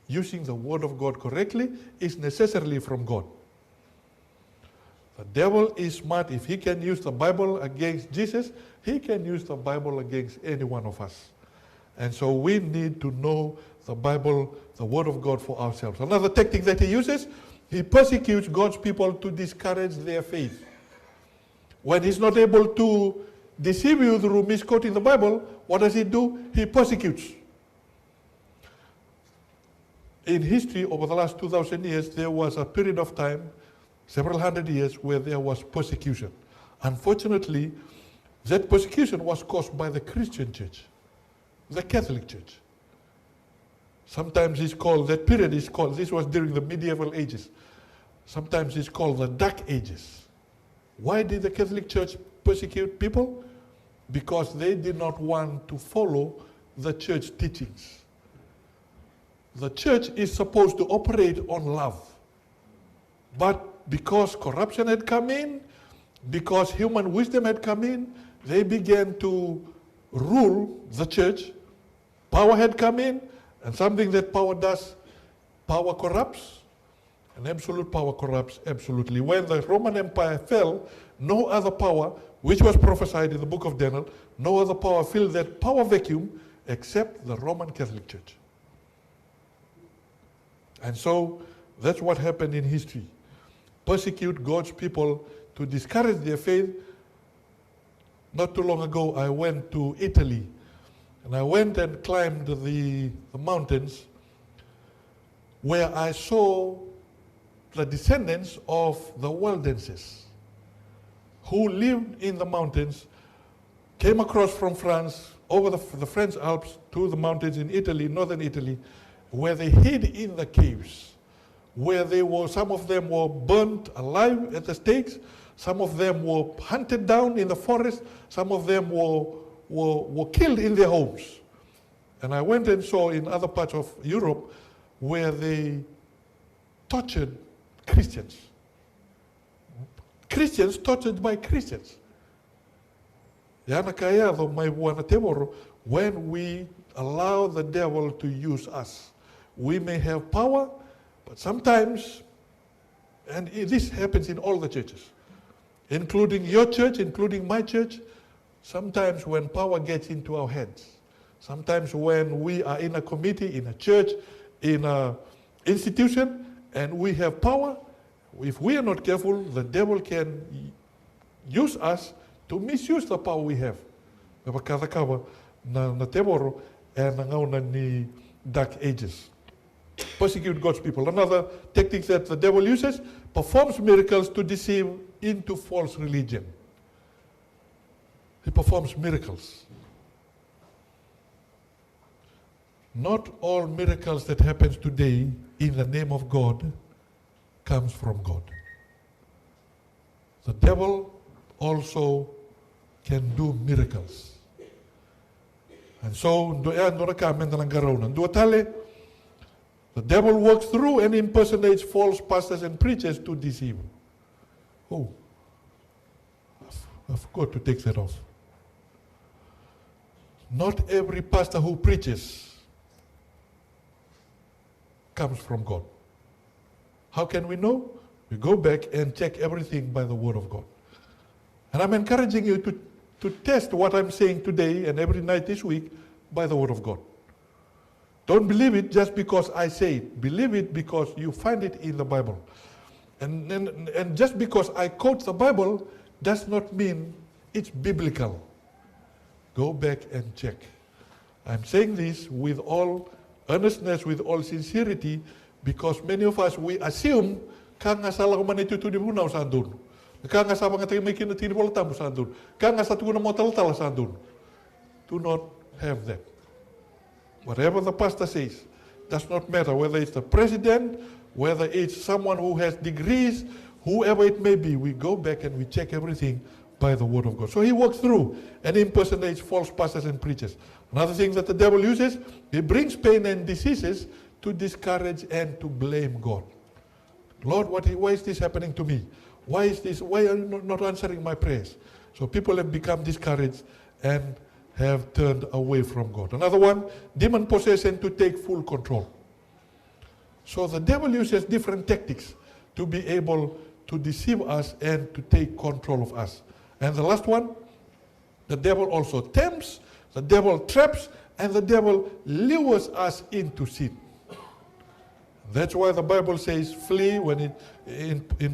using the Word of God correctly, is necessarily from God. The devil is smart. If he can use the Bible against Jesus, he can use the Bible against any one of us. And so we need to know the Bible, the Word of God for ourselves. Another tactic that he uses, he persecutes God's people to discourage their faith. When he's not able to deceive you through misquoting the Bible, what does he do? He persecutes. In history, over the last 2,000 years, there was a period of time, several hundred years, where there was persecution. Unfortunately, that persecution was caused by the Christian church, the Catholic Church. Sometimes it's called, that period is called, this was during the medieval ages. Sometimes it's called the Dark Ages. Why did the Catholic Church persecute people? Because they did not want to follow the church teachings. The church is supposed to operate on love. But because corruption had come in, because human wisdom had come in, they began to rule the church. Power had come in, and something that power does, power corrupts, and absolute power corrupts absolutely. When the Roman Empire fell, no other power, which was prophesied in the book of Daniel, no other power filled that power vacuum except the Roman Catholic Church. And so that's what happened in history. Persecute God's people to discourage their faith. Not too long ago, I went to Italy, and I went and climbed the mountains where I saw the descendants of the Waldenses who lived in the mountains, came across from France, over the French Alps to the mountains in Italy, northern Italy, where they hid in the caves, where they were, some of them were burnt alive at the stakes, some of them were hunted down in the forest, some of them were killed in their homes. And I went and saw in other parts of Europe where they tortured Christians. Christians tortured by Christians. When we allow the devil to use us, we may have power, but sometimes, and this happens in all the churches, including your church, including my church, sometimes when power gets into our heads, sometimes when we are in a committee, in a church, in an institution, and we have power, if we are not careful, the devil can use us to misuse the power we have. And Dark Ages. Persecute God's people. Another tactic that the devil uses, performs miracles to deceive into false religion. He performs miracles. Not all miracles that happens today in the name of God comes from God. The devil also can do miracles. And so, the devil works through and impersonates false pastors and preachers to deceive. Oh, I forgot to take that off. Not every pastor who preaches comes from God. How can we know? We go back and check everything by the Word of God. And I'm encouraging you to test what I'm saying today and every night this week by the Word of God. Don't believe it just because I say it. Believe it because you find it in the Bible. And just because I quote the Bible does not mean it's biblical. Go back and check. I'm saying this with all Earnestness with all sincerity, because many of us, we assume, kanga salah ko manitutu di muna usandun. Kanga sa mga tayo may kinatini pala tayo usandun. Kanga sa tuwa na mo tal-tal usandun. Do not have that. Whatever the pastor says, does not matter whether it's the president, whether it's someone who has degrees, whoever it may be, we go back and we check everything by the word of God. So he walks through and impersonates false pastors and preachers. Another thing that the devil uses, he brings pain and diseases to discourage and to blame God. Lord, why is this happening to me? Why are you not answering my prayers? So people have become discouraged and have turned away from God. Another one, demon possession to take full control. So the devil uses different tactics to be able to deceive us and to take control of us. And the last one, the devil also tempts, the devil traps, and the devil lures us into sin. That's why the Bible says flee, when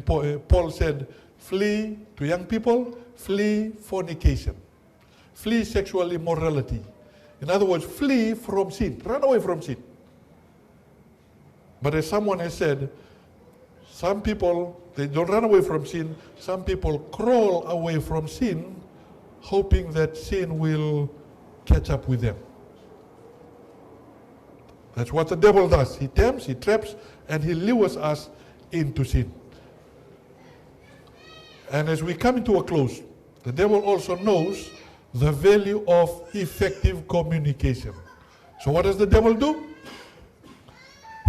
Paul said flee to young people, flee fornication, flee sexual immorality. In other words, flee from sin, run away from sin. But as someone has said, some people, they don't run away from sin, some people crawl away from sin, hoping that sin will catch up with them. That's what the devil does. He tempts, he traps, and he lures us into sin. And as we come into a close, the devil also knows the value of effective communication. So what does the devil do?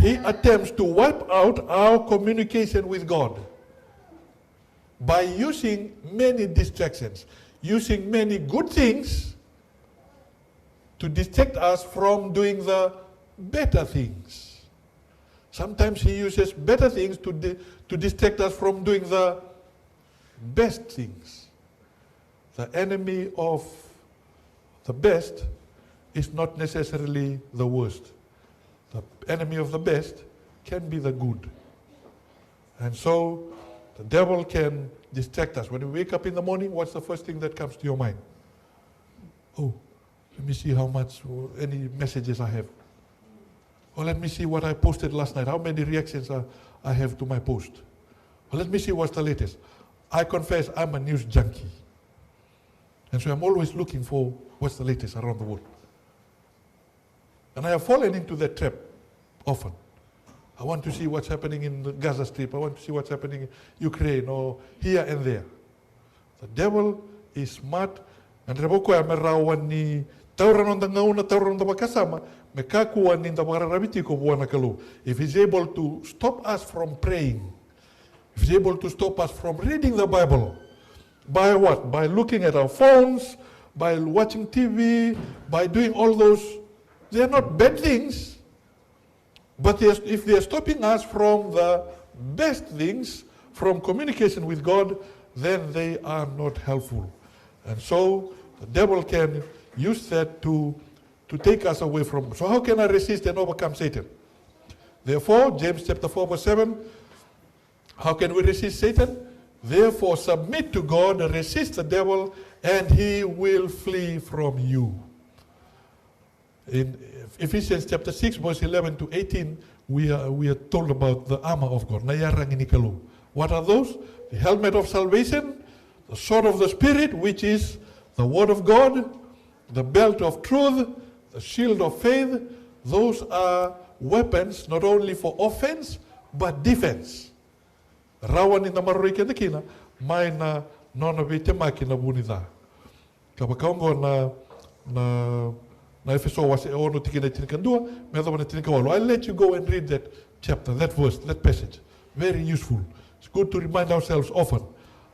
He attempts to wipe out our communication with God by using many distractions, using many good things to distract us from doing the better things. Sometimes he uses better things to distract us from doing the best things. The enemy of the best is not necessarily the worst. The enemy of the best can be the good. And so the devil can distract us. When we wake up in the morning, what's the first thing that comes to your mind? Oh, let me see how much, any messages I have. Or let me see what I posted last night, how many reactions I have to my post. Or let me see what's the latest. I confess I'm a news junkie. And so I'm always looking for what's the latest around the world. And I have fallen into that trap often. I want to see what's happening in the Gaza Strip. I want to see what's happening in Ukraine or here and there. The devil is smart. And reboko ya merawan ni tauran on ngauna tauran on makasama mekakuan ni tabarabiti ko buana kalu. If he's able to stop us from praying, if he's able to stop us from reading the Bible, by what? By looking at our phones, by watching TV, by doing all those. They are not bad things, but if they are stopping us from the best things, from communication with God, then they are not helpful. And so the devil can use that to take us away from God. So how can I resist and overcome Satan? Therefore, James chapter 4 verse 7, how can we resist Satan? Therefore, submit to God, resist the devil, and he will flee from you. In Ephesians chapter 6, verse 11 to 18, we are told about the armor of God. What are those? The helmet of salvation, the sword of the Spirit, which is the word of God, the belt of truth, the shield of faith. Those are weapons not only for offense, but defense. Rawan in the marike na kina, may na nona vitemaki na bunida. Kapakaongo na Efeso was ono tikina tinikandua, me wana tinikawalo. I'll let you go and read that chapter, that verse, that passage. Very useful. It's good to remind ourselves often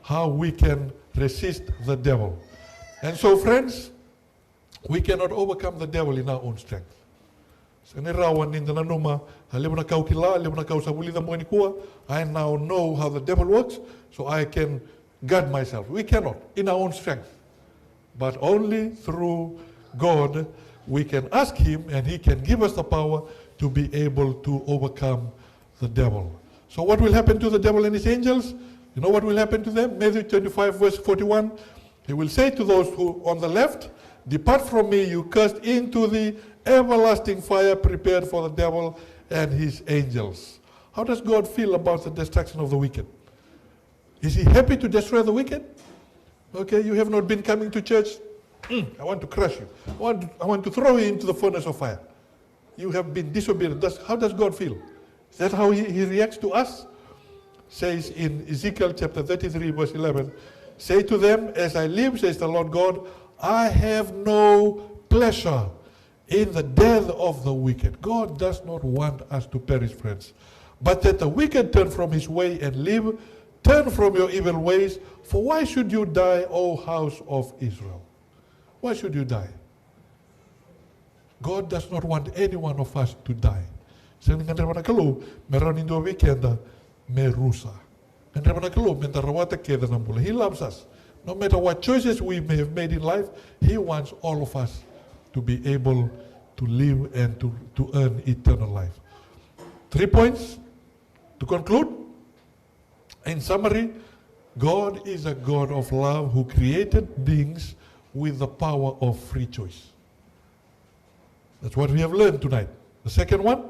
how we can resist the devil. And so, friends, we cannot overcome the devil in our own strength. I now know how the devil works, so I can guard myself. We cannot, in our own strength. But only through God, we can ask him, and he can give us the power to be able to overcome the devil. So what will happen to the devil and his angels? You know what will happen to them? Matthew 25, verse 41. He will say to those who on the left, depart from me, you cursed, into the everlasting fire prepared for the devil and his angels. How does God feel about the destruction of the wicked? Is he happy to destroy the wicked? Okay, you have not been coming to church. I want to crush you. I want to throw you into the furnace of fire. You have been disobedient. How does God feel? Is that how he reacts to us? Says in Ezekiel chapter 33 verse 11, say to them, as I live, says the Lord God, I have no pleasure in the death of the wicked. God does not want us to perish, friends, but that the wicked turn from his way and live. Turn from your evil ways, for why should you die, O house of Israel? Why should you die? God does not want any one of us to die. Sing dengan daripada kalau meron indo weekenda merusa. And daripada kalau mentarawata keda nambula. He loves us. No matter what choices we may have made in life, he wants all of us to be able to live and to earn eternal life. 3 points to conclude. In summary, God is a God of love who created beings with the power of free choice. That's what we have learned tonight. The second one,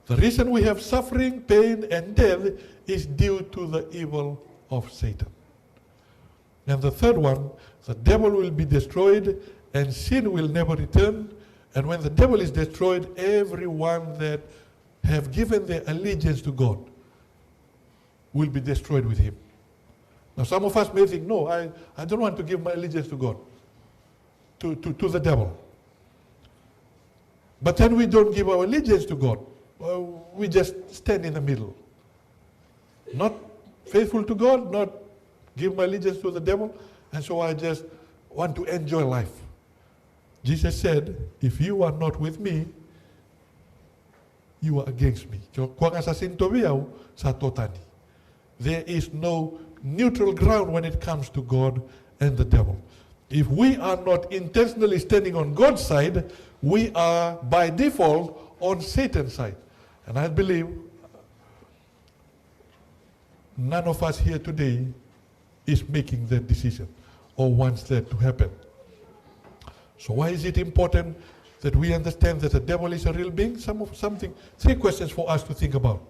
the reason we have suffering, pain, and death is due to the evil of Satan. And the third one, the devil will be destroyed and sin will never return. And when the devil is destroyed, everyone that have given their allegiance to God will be destroyed with him. Now some of us may think, no, I don't want to give my allegiance to God, to the devil. But then we don't give our allegiance to God. We just stand in the middle. Not faithful to God, not give my allegiance to the devil, and so I just want to enjoy life. Jesus said, if you are not with me, you are against me. There is no neutral ground when it comes to God and the devil. If we are not intentionally standing on God's side, we are by default on Satan's side. And I believe none of us here today is making that decision or wants that to happen. So why is it important that we understand that the devil is a real being? Three questions for us to think about.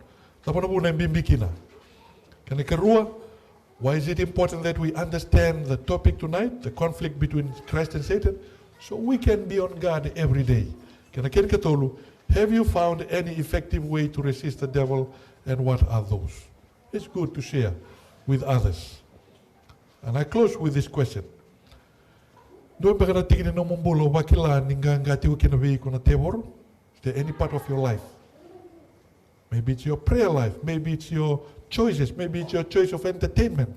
Why is it important that we understand the topic tonight, the conflict between Christ and Satan, so we can be on guard every day? Have you found any effective way to resist the devil, and what are those? It's good to share with others. And I close with this question. Is there any part of your life? Maybe it's your prayer life, maybe it's your choices, maybe it's your choice of entertainment,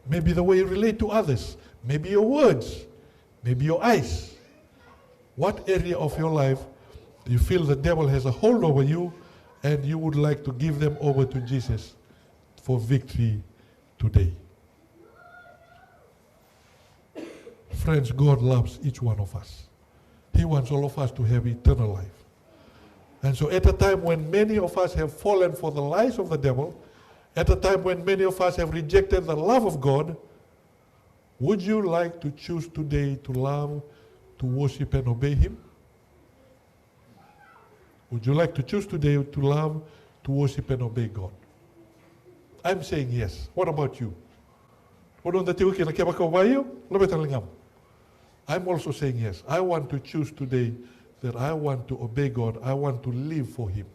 maybe the way you relate to others, maybe your words, maybe your eyes. What area of your life do you feel the devil has a hold over you and you would like to give them over to Jesus for victory today? Friends, God loves each one of us. He wants all of us to have eternal life. And so at a time when many of us have fallen for the lies of the devil, at a time when many of us have rejected the love of God, would you like to choose today to love, to worship and obey him? Would you like to choose today to love, to worship and obey God? I'm saying yes. What about you? I'm also saying yes. I want to choose today that I want to obey God. I want to live for him.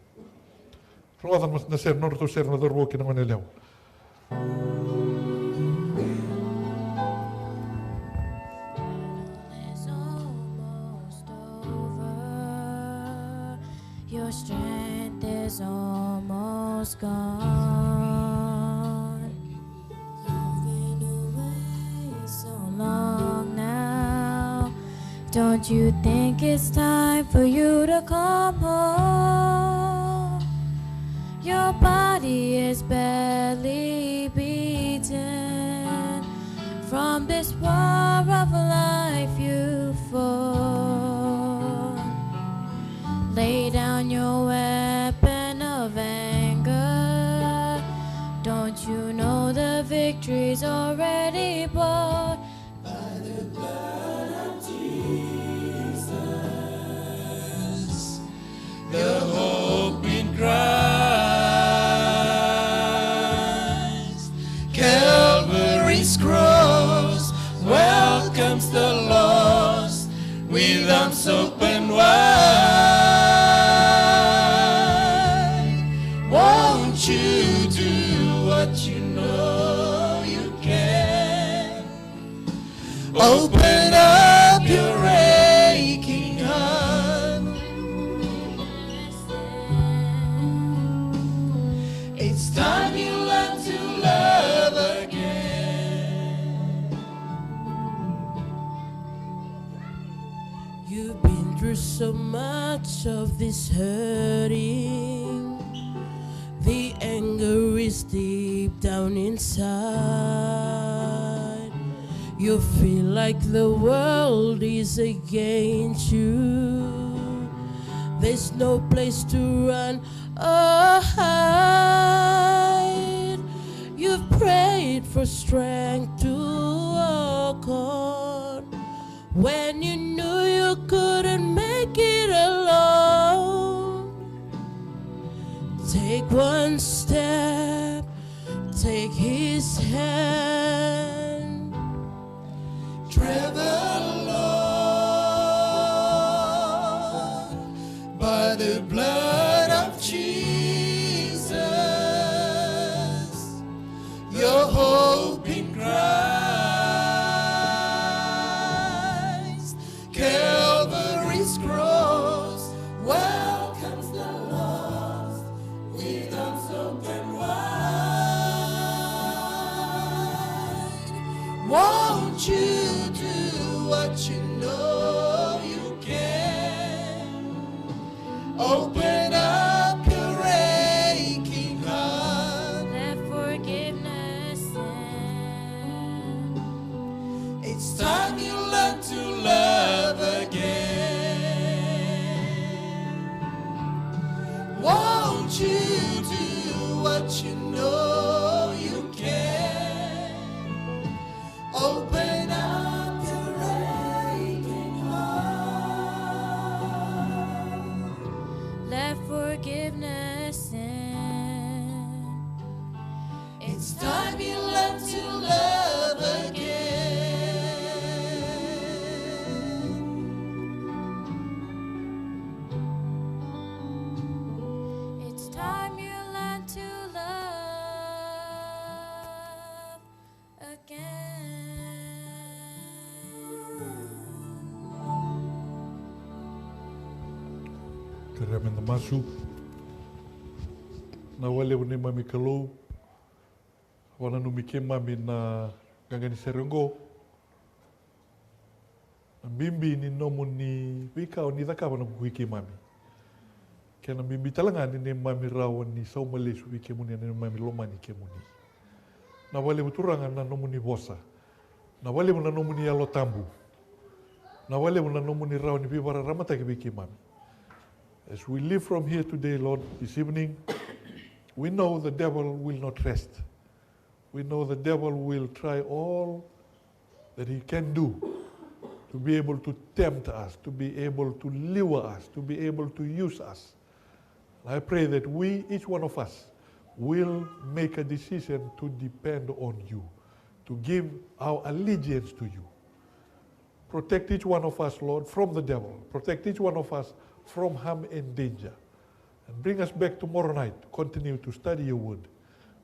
Your strength is almost gone. You've been away so long now. Don't you think it's time for you to come home? Your body is barely beaten from this war of life you fought. Lay down your weapon of anger. Don't you know the victory's already bought? By the blood of Jesus, Open up your aching heart. It's time you learn to love again. You've been through so much of this hurting. The anger is deep down inside. You feel like the world is against you. There's no place to run or hide. You've prayed for strength to walk on when you knew you couldn't make it alone. Take one step, take his hand. Travel on by the blood of Jesus. Your hope in Christ. Calvary's cross welcomes the lost with arms open wide. Won't you do what you know you can? Open up your aching heart. Let forgiveness in. It's time you learn to love again. Won't you do what you know you can? Open up your aching heart. Let forgiveness in. It's time you learn to love again. It's time you learn to love again. Karamenda masu. Na wale uni mami kalou. Wana numike mami na gangani serengo. Bimbi ni nomu ni wika o ni dhakaba na kuhiki mami. Kena bimbi talangani ni mami rawa ni saumalesu wike muni ni mami lomani ke muni. Na wale muturanga na nomu ni bosa. Na wale muna nomu ni alo tambu. Na wale muna nomu ni rawa ni bibara ramata ke wiki mami. As we live from here today, Lord, this evening, we know the devil will not rest. We know the devil will try all that he can do to be able to tempt us, to be able to lure us, to be able to use us. I pray that we, each one of us, will make a decision to depend on you, to give our allegiance to you. Protect each one of us, Lord, from the devil. Protect each one of us from harm and danger. And bring us back tomorrow night to continue to study your word.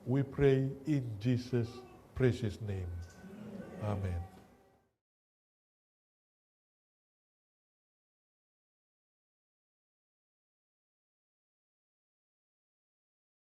We pray in Jesus' precious name. Amen.